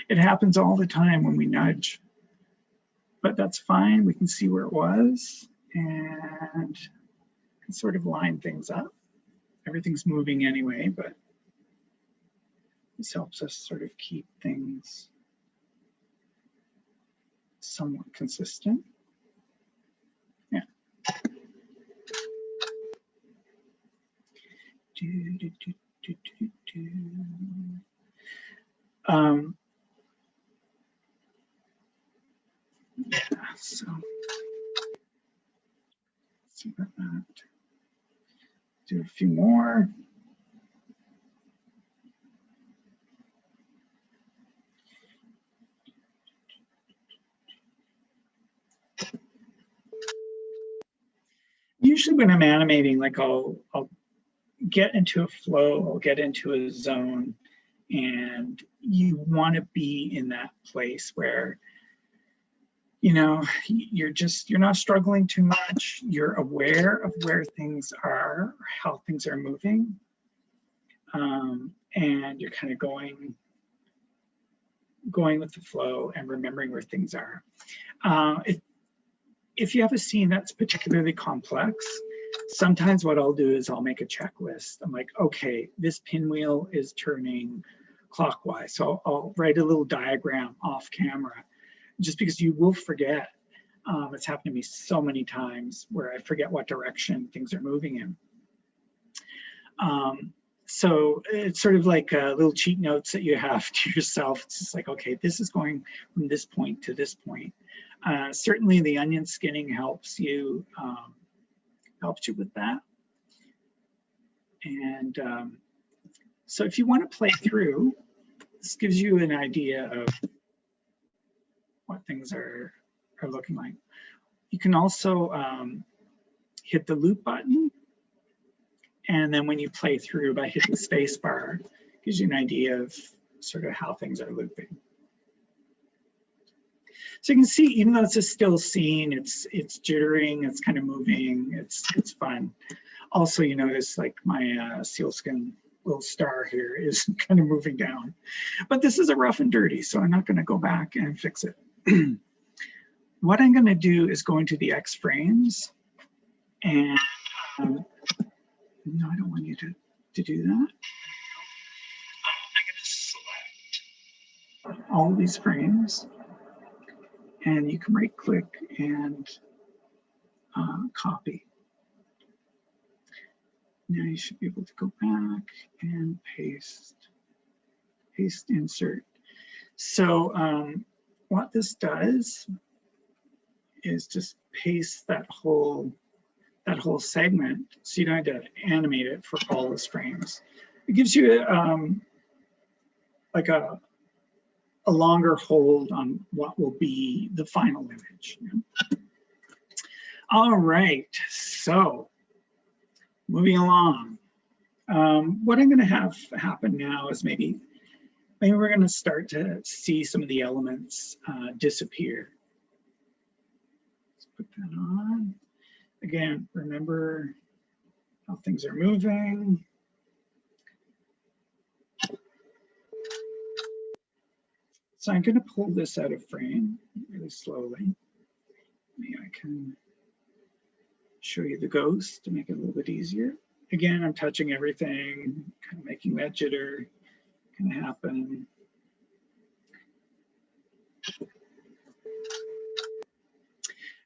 It happens all the time when we nudge, but that's fine. We can see where it was and can sort of line things up. Everything's moving anyway, but this helps us sort of keep things somewhat consistent. Yeah. Yeah, so let's see about that. Do a few more. Usually when I'm animating, like I'll get into a flow or get into a zone, and you want to be in that place where, you know, you're not struggling too much. You're aware of where things are, how things are moving, and you're kind of going with the flow and remembering where things are. If you have a scene that's particularly complex, sometimes what I'll do is I'll make a checklist. I'm like, okay, this pinwheel is turning clockwise. So I'll write a little diagram off camera, just because you will forget. It's happened to me so many times where I forget what direction things are moving in. So it's sort of like little cheat notes that you have to yourself. It's just like, okay, this is going from this point to this point. Certainly the onion skinning helps you with that. And so if you want to play through, this gives you an idea of what things are looking like. You can also hit the loop button. And then when you play through by hitting space bar, it gives you an idea of sort of how things are looping. So you can see, even though it's a still scene, it's jittering, it's kind of moving, it's fun. Also, you notice like my sealskin little star here is kind of moving down. But this is a rough and dirty, so I'm not going to go back and fix it. What I'm going to do is go into the X frames, and no, I don't want you to do that. I'm going to select all of these frames, and you can right click and copy. Now you should be able to go back and paste insert. So what this does is just paste that whole segment, so you don't have to animate it for all those frames. It gives you like a longer hold on what will be the final image. All right, so moving along. What I'm going to have happen now is maybe we're going to start to see some of the elements disappear. Let's put that on. Again, remember how things are moving. So I'm going to pull this out of frame really slowly. Maybe I can show you the ghost to make it a little bit easier. Again, I'm touching everything, kind of making that jitter kind of happen.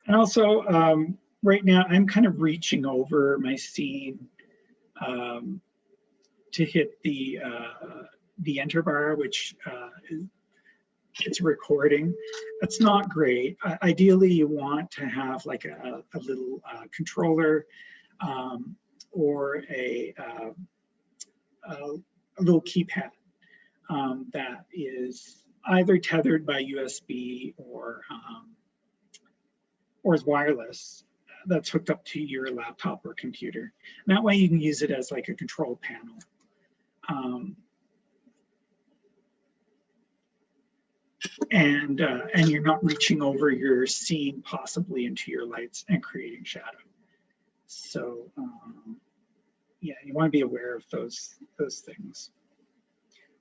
And also, right now, I'm kind of reaching over my scene to hit the enter bar, which it's recording. That's not great. Ideally, you want to have like a little controller or a little keypad that is either tethered by USB or is wireless, that's hooked up to your laptop or computer. And that way you can use it as like a control panel. And you're not reaching over your scene possibly into your lights and creating shadow. So yeah, you want to be aware of those things.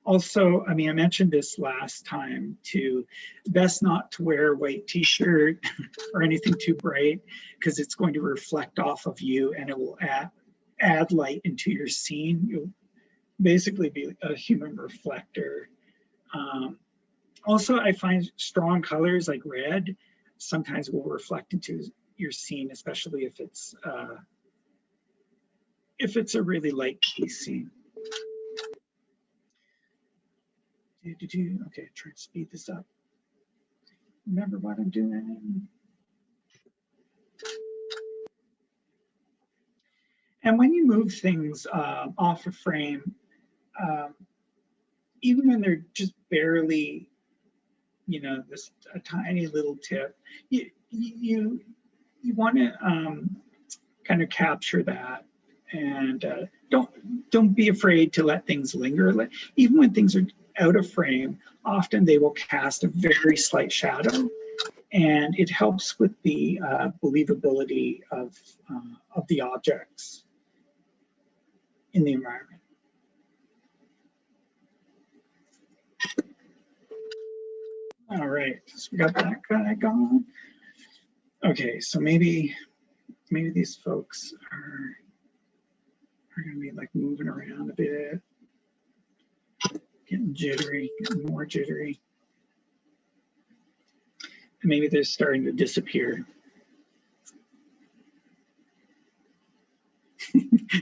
Also, I mean, I mentioned this last time too, best not to wear a white t-shirt or anything too bright, because it's going to reflect off of you and it will add light into your scene. You'll basically be a human reflector. Also, I find strong colors like red sometimes will reflect into your scene, especially if it's a really light piece scene. Okay, try to speed this up. Remember what I'm doing. And when you move things off a frame, even when they're just barely, you know, a tiny little tip, you want to kind of capture that And don't be afraid to let things linger. Even when things are out of frame, often they will cast a very slight shadow, and it helps with the believability of the objects in the environment. All right, so we got that guy gone. Okay, so maybe these folks are going to be like moving around a bit, getting jittery, getting more jittery. And maybe they're starting to disappear.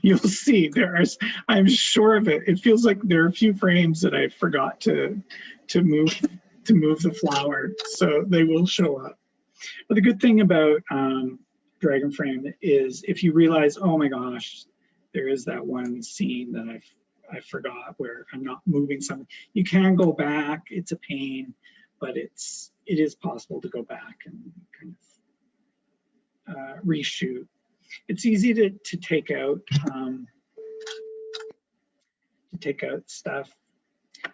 You'll see I'm sure of it. It feels like there are a few frames that I forgot to move the flower, so they will show up. But the good thing about Dragonframe is if you realize, oh my gosh, there is that one scene that I forgot where I'm not moving something, you can go back. It's a pain, but it is possible to go back and kind of reshoot. It's easy to take out stuff,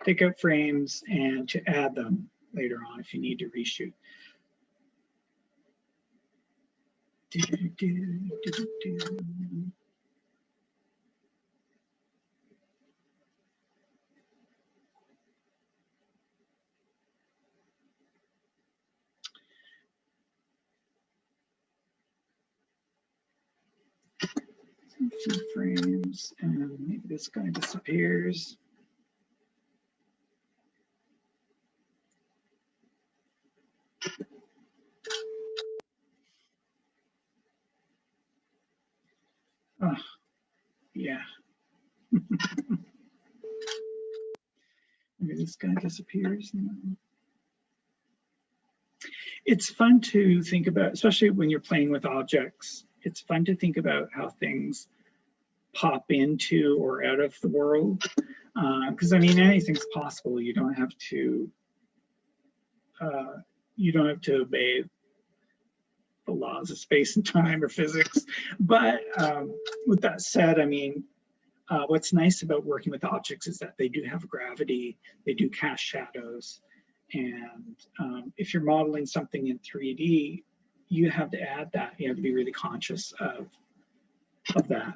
take out frames, and to add them later on if you need to reshoot. A few frames, and maybe this guy disappears. Oh, yeah. Maybe this guy disappears. It's fun to think about, especially when you're playing with objects. It's fun to think about how things pop into or out of the world, because I mean, anything's possible. You don't have to obey the laws of space and time or physics. But with that said, I mean, what's nice about working with objects is that they do have gravity, they do cast shadows, and if you're modeling something in 3D, you have to add that. You have to be really conscious of that.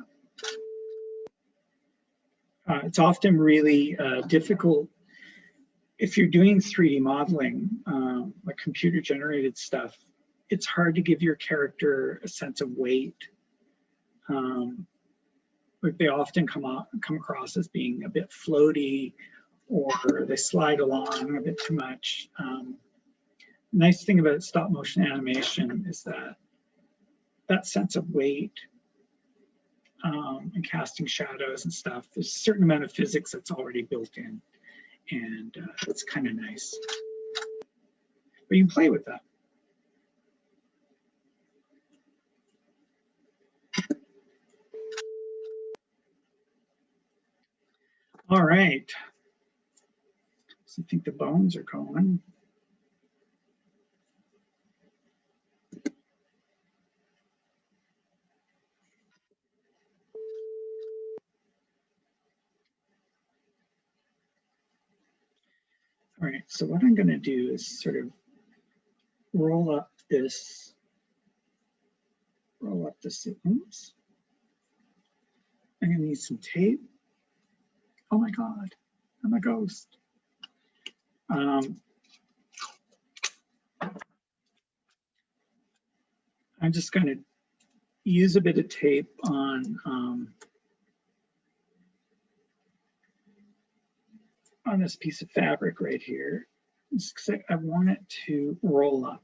It's often really difficult if you're doing 3D modeling, like computer generated stuff. It's hard to give your character a sense of weight. Like they often come across as being a bit floaty, or they slide along a bit too much. Nice thing about stop motion animation is that sense of weight and casting shadows and stuff. There's a certain amount of physics that's already built in, and it's kind of nice. But you can play with that. All right. So I think the bones are going. All right, so what I'm going to do is sort of roll up this. Oops. I'm going to need some tape. Oh my God, I'm a ghost. I'm just going to use a bit of tape on this piece of fabric right here. I want it to roll up.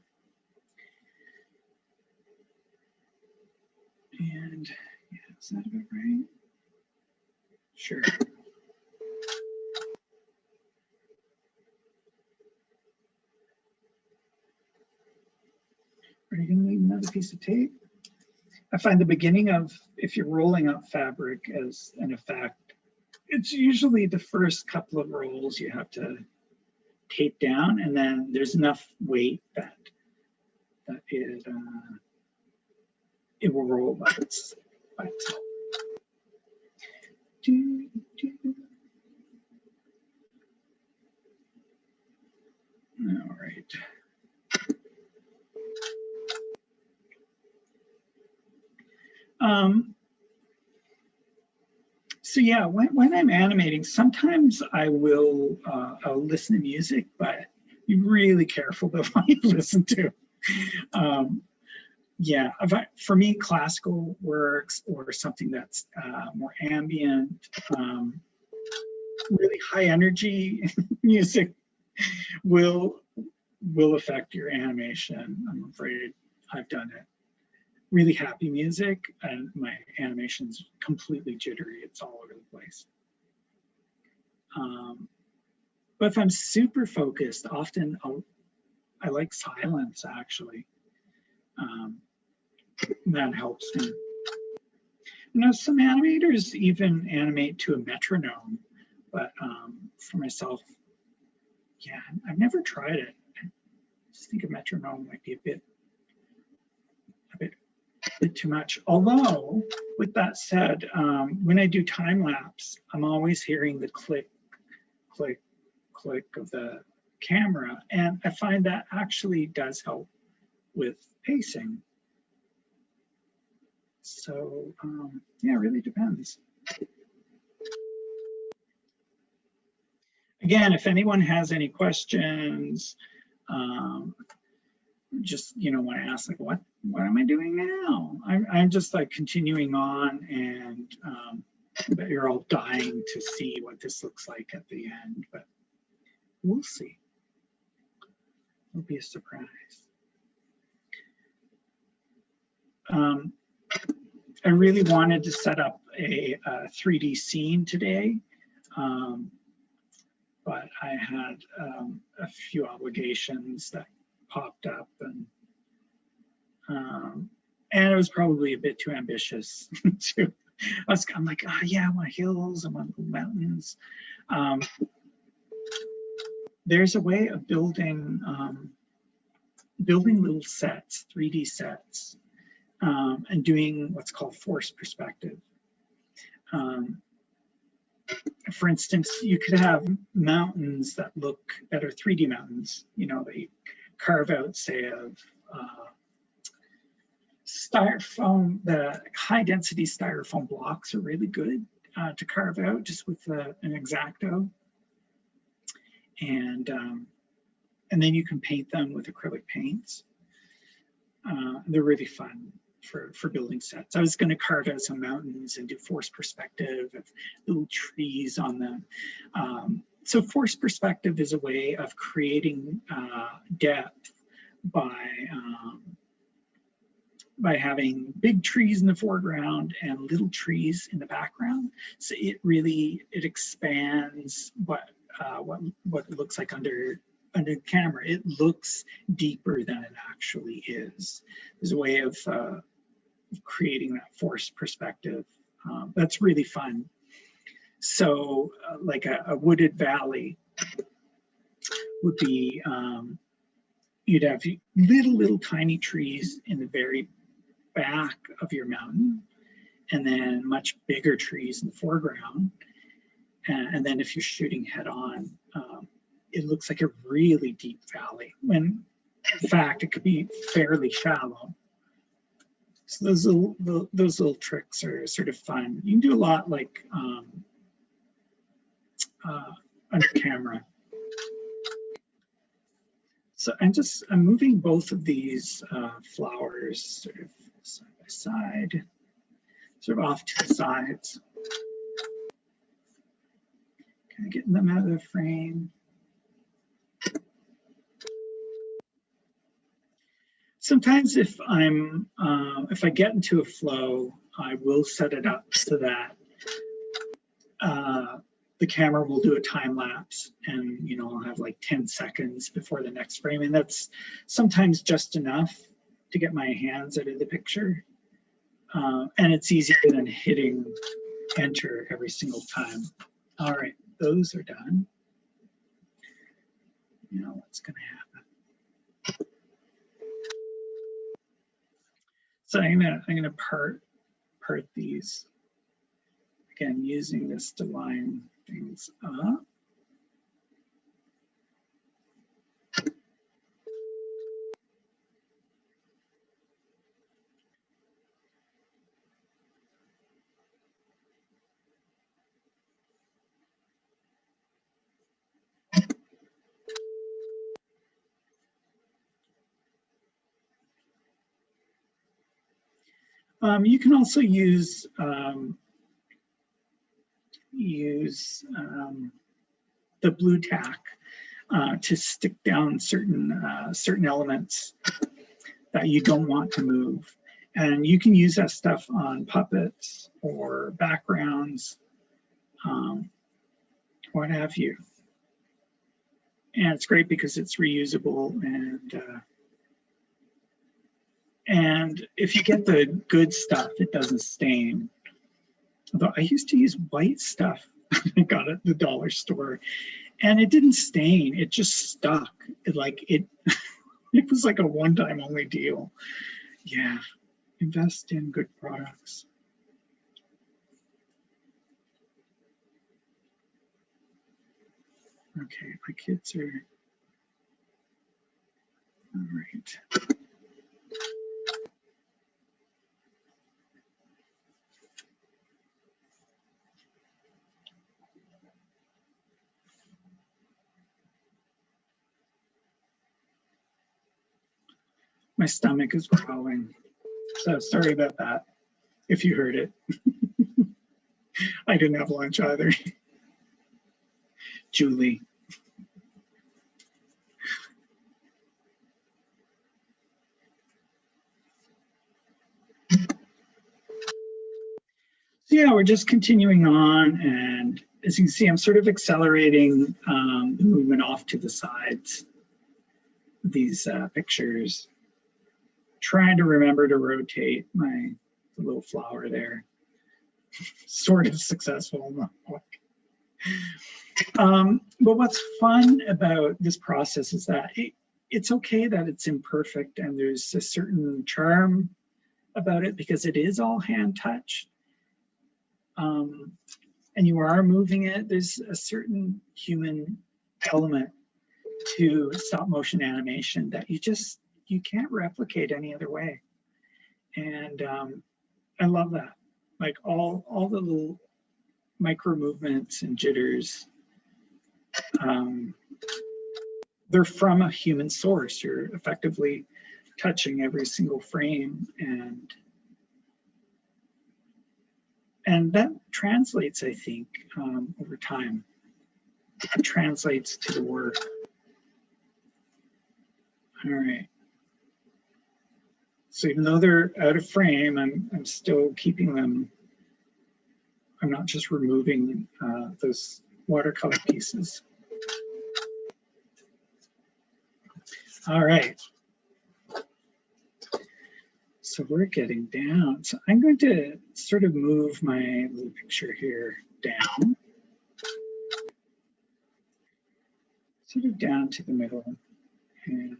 And yeah, is that about right? Sure. Are you going to need another piece of tape? I find the beginning of, if you're rolling up fabric as an effect, it's usually the first couple of rolls you have to tape down, and then there's enough weight that it will roll by itself. All right. So yeah, when I'm animating, sometimes I'll listen to music, but be really careful about what you listen to. Yeah, for me, classical works or something that's more ambient, really high energy music will affect your animation. I'm afraid I've done it. Really happy music and my animation's completely jittery. It's all over the place. But if I'm super focused, often I like silence actually. That helps me. You know, some animators even animate to a metronome, but for myself, yeah, I've never tried it. I just think a metronome might be a bit too much. Although, with that said, when I do time lapse, I'm always hearing the click, click, click of the camera, and I find that actually does help with pacing. So yeah, it really depends. Again, if anyone has any questions, just want to ask, like, what am I doing now? I'm just like continuing on, and but you're all dying to see what this looks like at the end, but we'll see. It'll be a surprise. I really wanted to set up a 3D scene today, but I had a few obligations that popped up, and it was probably a bit too ambitious. I'm like, oh yeah, I want hills, I want mountains. There's a way of building little sets, 3D sets, and doing what's called forced perspective. For instance, you could have mountains that are 3D mountains, that you carve out, say, of styrofoam. The high density styrofoam blocks are really good to carve out just with an X-Acto. And then you can paint them with acrylic paints. They're really fun for building sets. I was going to carve out some mountains and do forced perspective of little trees on them. So forced perspective is a way of creating depth by having big trees in the foreground and little trees in the background. So it expands what it looks like under the camera. It looks deeper than it actually is. There's a way of creating that forced perspective. That's really fun. So like a wooded valley would be, you'd have little tiny trees in the very back of your mountain, and then much bigger trees in the foreground. And then if you're shooting head on, it looks like a really deep valley, when in fact it could be fairly shallow. So those little tricks are sort of fun. You can do a lot like under camera. So I'm moving both of these flowers sort of side by side, sort of off to the sides. Kind of getting them out of the frame. Sometimes if I get into a flow, I will set it up so that the camera will do a time lapse, and I'll have like 10 seconds before the next frame, and that's sometimes just enough to get my hands out of the picture. And it's easier than hitting enter every single time. All right, those are done. What's going to happen? So I'm gonna part these. Again, using this to line things up. You can also use the blue tack to stick down certain elements that you don't want to move. And you can use that stuff on puppets or backgrounds, what have you. And it's great because it's reusable, and if you get the good stuff, it doesn't stain. Although I used to use white stuff I got at the dollar store, and it didn't stain, it just stuck. It was like a one-time only deal. Yeah, invest in good products. Okay, my kids are, all right. My stomach is growling, so sorry about that if you heard it. I didn't have lunch either. Julie. So yeah, we're just continuing on, and as you can see, I'm sort of accelerating the movement off to the sides of these pictures. Trying to remember to rotate the little flower there. Sort of successful. But what's fun about this process is that it's okay that it's imperfect, and there's a certain charm about it because it is all hand touched. And you are moving it. There's a certain human element to stop motion animation that you can't replicate any other way. And I love that. Like all the little micro movements and jitters, they're from a human source. You're effectively touching every single frame, and that translates, I think, over time. It translates to the work. All right. So even though they're out of frame, I'm still keeping them. I'm not just removing those watercolor pieces. All right. So we're getting down. So I'm going to sort of move my little picture here down. Sort of down to the middle. And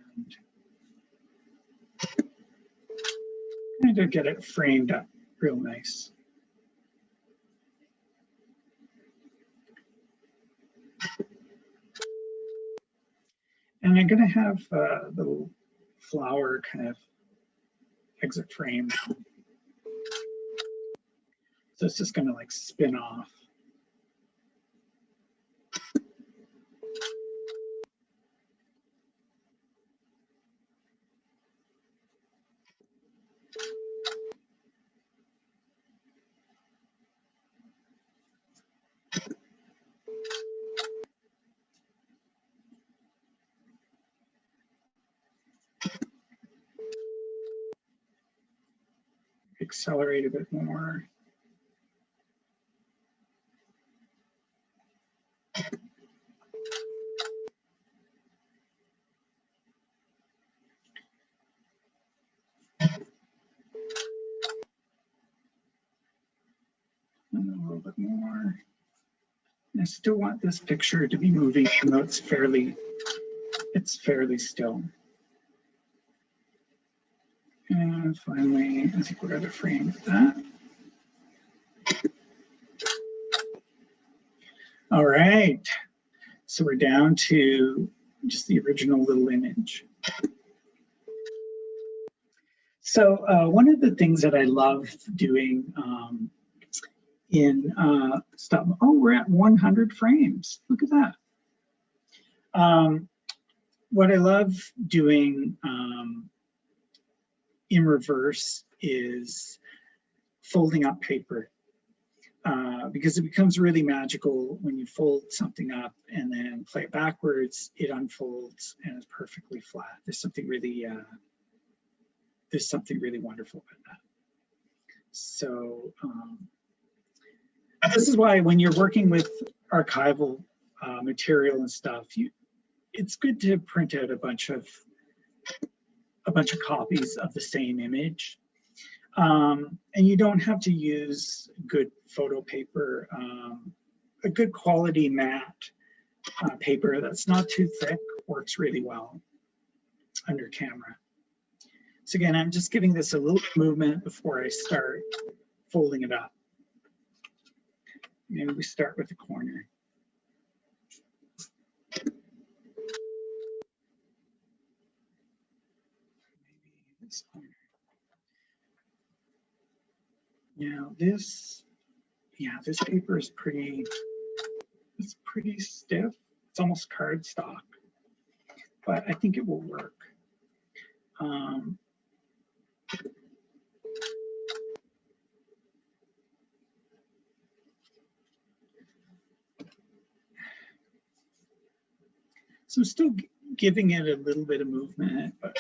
I'm going to get it framed up real nice. And I'm going to have the little flower kind of exit frame. So it's just going to like spin off. Accelerate a bit more. And a little bit more. I still want this picture to be moving, even though it's fairly still. And finally, I think we're at a frame with that. All right, so we're down to just the original little image. So one of the things that I love doing in stuff, oh, we're at 100 frames. Look at that. What I love doing in reverse is folding up paper. Because it becomes really magical when you fold something up and then play it backwards, it unfolds and it's perfectly flat. There's something really wonderful about that. So this is why when you're working with archival material and stuff, it's good to print out a bunch of copies of the same image. And you don't have to use good photo paper. A good quality matte paper that's not too thick works really well under camera. So again, I'm just giving this a little movement before I start folding it up. Maybe we start with the corner. Maybe this corner. Now this paper is pretty stiff. It's almost cardstock, but I think it will work. So I'm still giving it a little bit of movement, but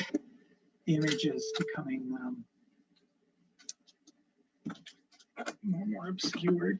the image is becoming more obscured.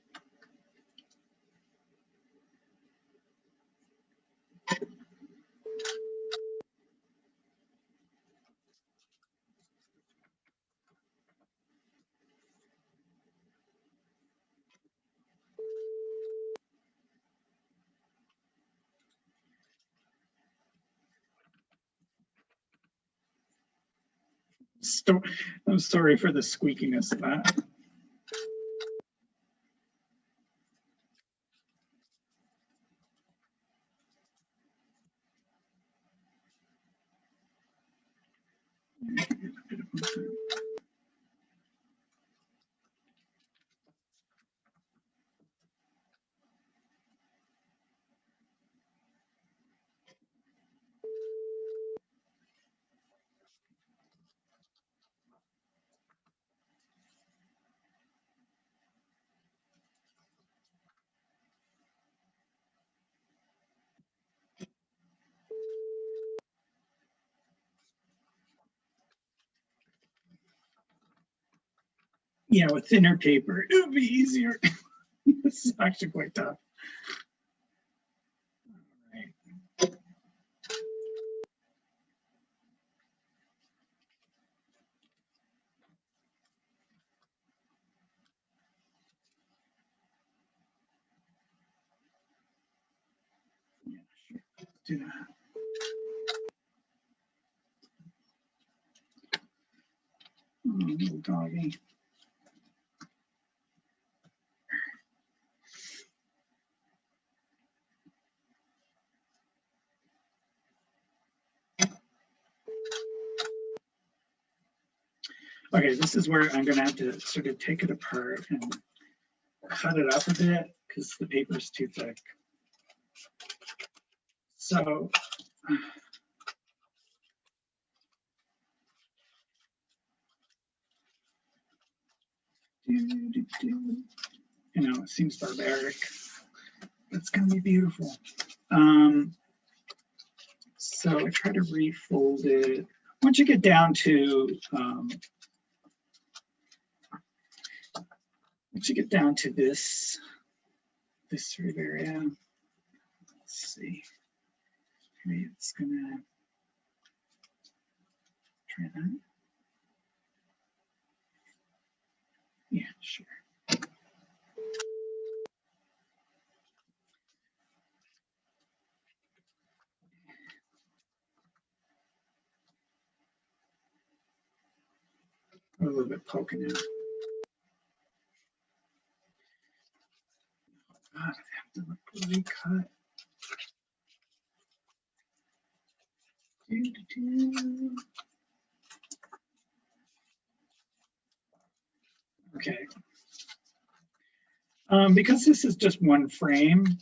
I'm sorry for the squeakiness of that. Yeah, with thinner paper, it would be easier. This is actually quite tough. All right. Yeah, sure. Let's do that. Oh, little doggy. Okay, this is where I'm going to have to sort of take it apart and cut it up a bit because the paper is too thick. So, you know, it seems barbaric. It's going to be beautiful. So I try to refold it. Once you get down to this sort of area, let's see. Maybe it's gonna try that. Yeah, sure. A little bit poking out. God, Recut. Okay. Because this is just one frame,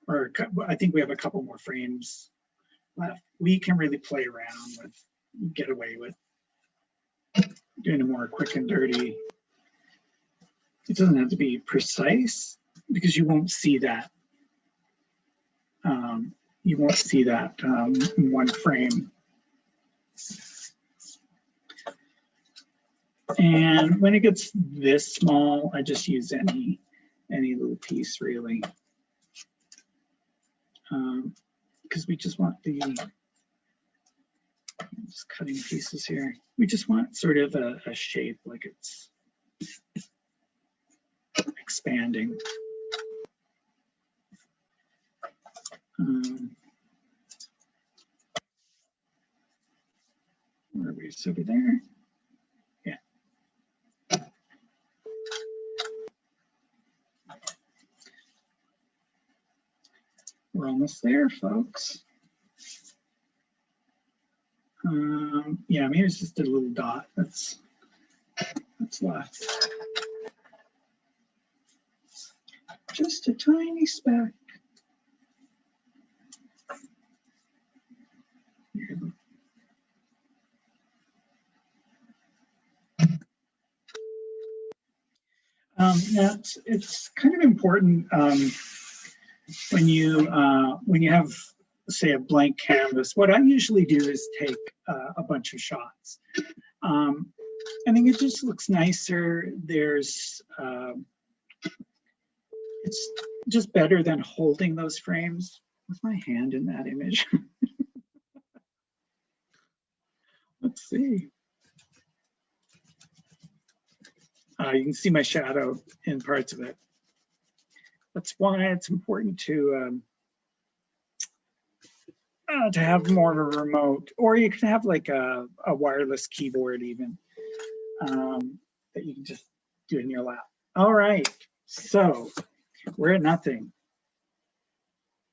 or I think we have a couple more frames left, we can really play around with, get away with doing a more quick and dirty. It doesn't have to be precise because you won't see that. You won't see that in one frame. And when it gets this small, I just use any little piece really. Because we just want the, just cutting pieces here. We just want sort of a shape like it's expanding. Where are we? So over there. Yeah. We're almost there, folks. Yeah, maybe it's just a little dot that's left. Just a tiny speck. It's kind of important when you have, say, a blank canvas. What I usually do is take a bunch of shots. I think it just looks nicer. There's it's just better than holding those frames. With my hand in that image. Let's see. You can see my shadow in parts of it. That's why it's important to have more of a remote, or you can have like a wireless keyboard even, that you can just do in your lap. All right, so we're at nothing.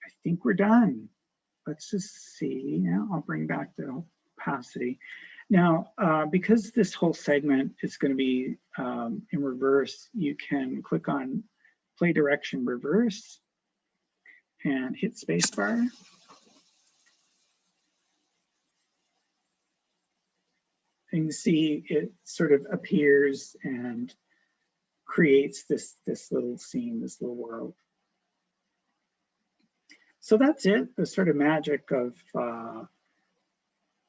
I think we're done. Let's just see. Now I'll bring back the opacity. Now, because this whole segment is going to be in reverse, you can click on play direction reverse and hit spacebar. And you can see it sort of appears and creates this little scene, this little world. So that's it, the sort of magic of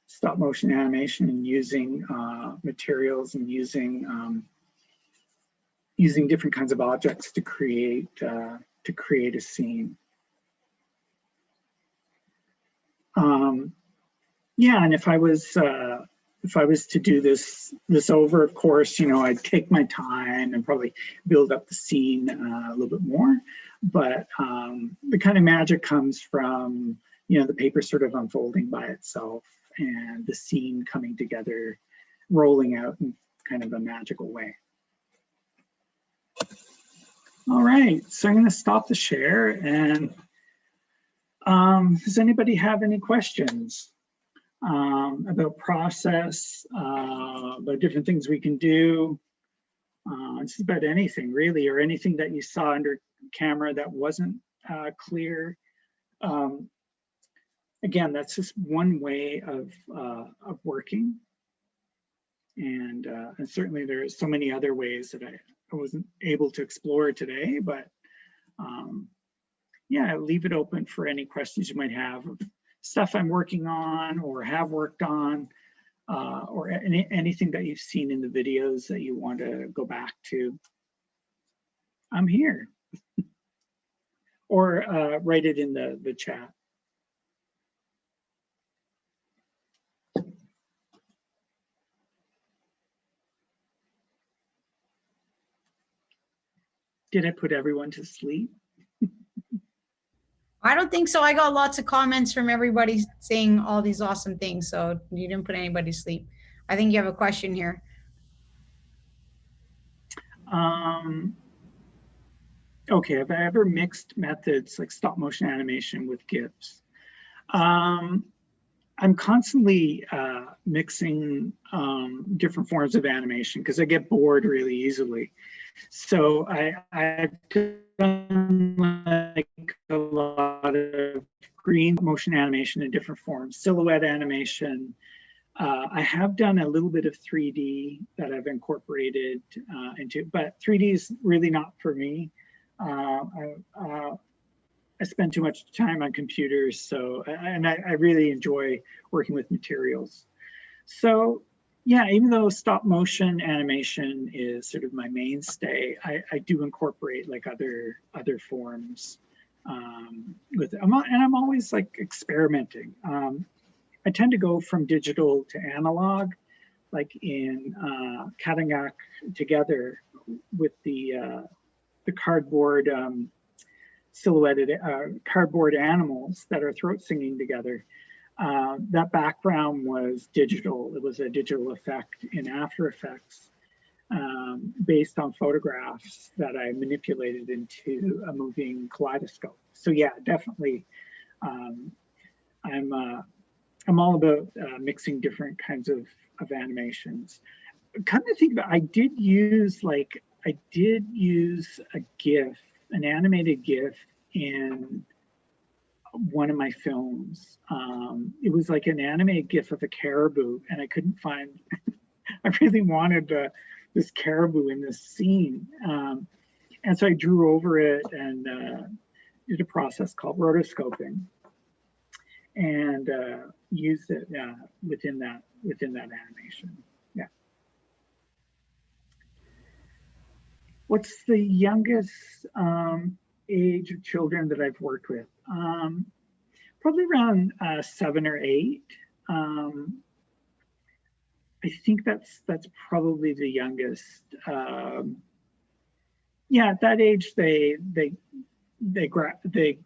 stop motion animation and using materials and using different kinds of objects to create a scene. Yeah, and if I was to do this over, of course, you know, I'd take my time and probably build up the scene a little bit more. But the kind of magic comes from, you know, the paper sort of unfolding by itself and the scene coming together, rolling out in kind of a magical way. All right, so I'm going to stop the share, and does anybody have any questions about process, about different things we can do? It's about anything really, or anything that you saw under camera that wasn't clear. Again, that's just one way of working, and certainly there's so many other ways that I wasn't able to explore today, but yeah, leave it open for any questions you might have of stuff I'm working on or have worked on, or anything that you've seen in the videos that you want to go back to. I'm here. Or write it in the chat. Did I put everyone to sleep? I don't think so. I got lots of comments from everybody saying all these awesome things. So you didn't put anybody to sleep. I think you have a question here. Okay, have I ever mixed methods like stop motion animation with GIFs? I'm constantly mixing different forms of animation because I get bored really easily. So I've done like a lot of green motion animation in different forms, silhouette animation. I have done a little bit of 3D that I've incorporated into, but 3D is really not for me. I spend too much time on computers, so I really enjoy working with materials. So yeah, even though stop motion animation is sort of my mainstay, I do incorporate like other forms with it. And I'm always like experimenting. I tend to go from digital to analog, like in Katangak Together with the cardboard silhouetted cardboard animals that are throat singing together. That background was digital. It was a digital effect in After Effects based on photographs that I manipulated into a moving kaleidoscope. So yeah, definitely, I'm all about mixing different kinds of animations. Come to think about it, I did use a GIF, an animated GIF in one of my films. It was like an animated GIF of a caribou, and I couldn't find. I really wanted this caribou in this scene, and so I drew over it and did a process called rotoscoping, and used it within that animation. Yeah. What's the youngest age of children that I've worked with? Probably around 7 or 8. I think that's probably the youngest. Yeah, at that age, they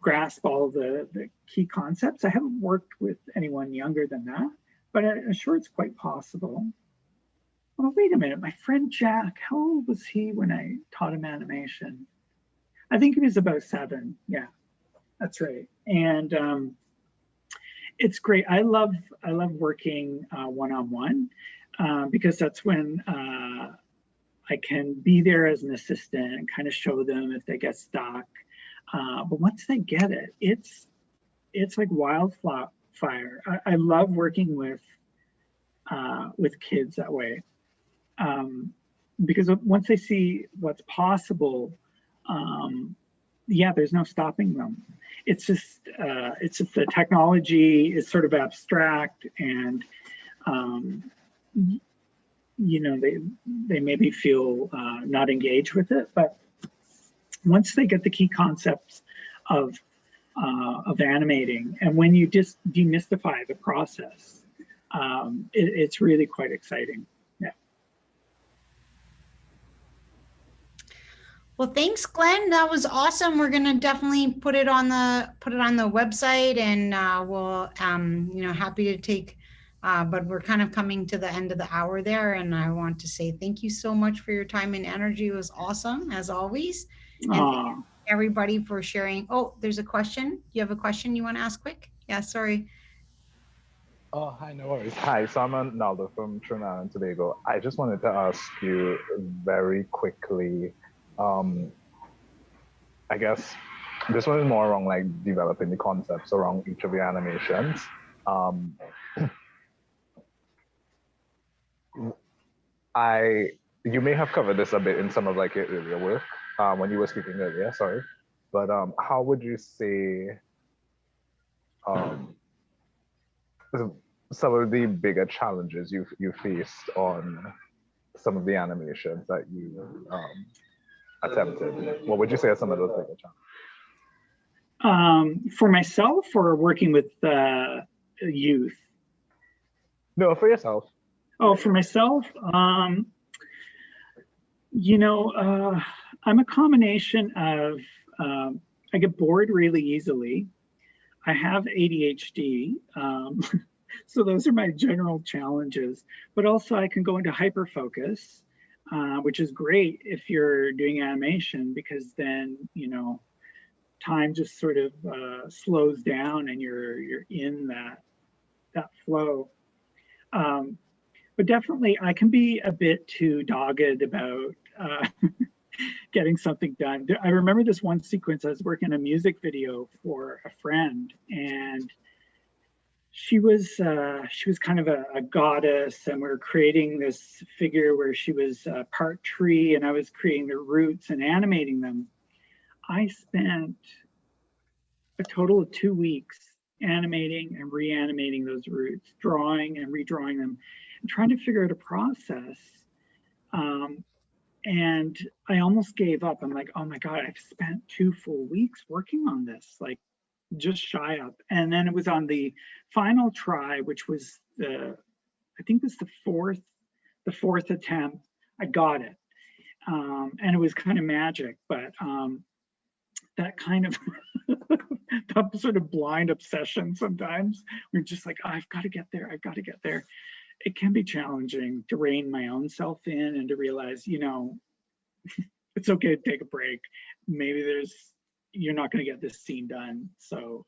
grasp all the key concepts. I haven't worked with anyone younger than that, but I'm sure it's quite possible. Oh, wait a minute, my friend Jack, how old was he when I taught him animation? I think he was about 7. Yeah, that's right. And it's great. I love working one-on-one because that's when I can be there as an assistant and kind of show them if they get stuck. But once they get it, it's like wildfire. I love working with kids that way. Because once they see what's possible, yeah, there's no stopping them. It's just the technology is sort of abstract, and you know, they maybe feel not engaged with it, but once they get the key concepts of animating, and when you just demystify the process, it's really quite exciting. Yeah. Well, thanks, Glenn. That was awesome. We're gonna definitely put it on the website, and we'll you know, happy to take. But we're kind of coming to the end of the hour there, and I want to say thank you so much for your time and energy. It was awesome as always, and thank you everybody for sharing. Oh, there's a question. You have a question you want to ask quick? Yeah, sorry. Oh, hi, no worries. Hi, so I'm Naldo from Trinidad and Tobago. I just wanted to ask you very quickly, I guess this one is more around like developing the concepts around each of the animations. You may have covered this a bit in some of like your earlier work when you were speaking earlier, sorry. But how would you say some of the bigger challenges you faced on some of the animations that you attempted? What would you say are some of those bigger challenges? For myself, or working with youth? No, for yourself. Oh, for myself, you know, I'm a combination of, I get bored really easily. I have ADHD, so those are my general challenges, but also I can go into hyperfocus. which is great if you're doing animation, because then, time just sort of slows down and you're in that flow. But definitely I can be a bit too dogged about getting something done. I remember this one sequence. I was working a music video for a friend, and she was kind of a goddess, and we were creating this figure where she was part tree, and I was creating the roots and animating them. I spent a total of 2 weeks animating and reanimating those roots, drawing and redrawing them, and trying to figure out a process. And I almost gave up. I'm like, oh my God, I've spent 2 full weeks working on this, like just shy of. And then it was on the final try, which was I think it was the fourth attempt, I got it. And it was kind of magic, but that kind of that sort of blind obsession sometimes, we're just like, oh, I've got to get there, I've got to get there. It can be challenging to rein my own self in and to realize, it's okay to take a break. Maybe you're not going to get this scene done. So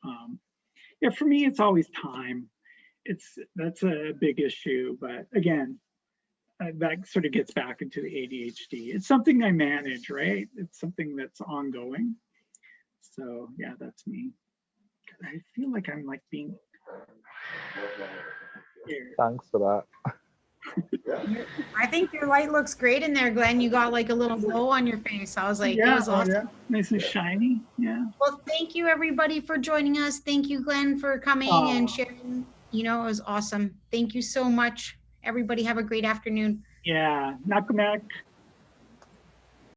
yeah, for me, it's always time. That's a big issue, but again, that sort of gets back into the ADHD. It's something I manage, right? It's something that's ongoing. So yeah, that's me. I feel like I'm like being here. Thanks for that. I think your light looks great in there, Glenn. You got like a little glow on your face. I was like, Yeah, it was awesome. yeah, nice and shiny. Yeah. Well, thank you everybody for joining us. Thank you, Glenn, for coming and sharing. It was awesome. Thank you so much. Everybody have a great afternoon. Yeah, Nakamek.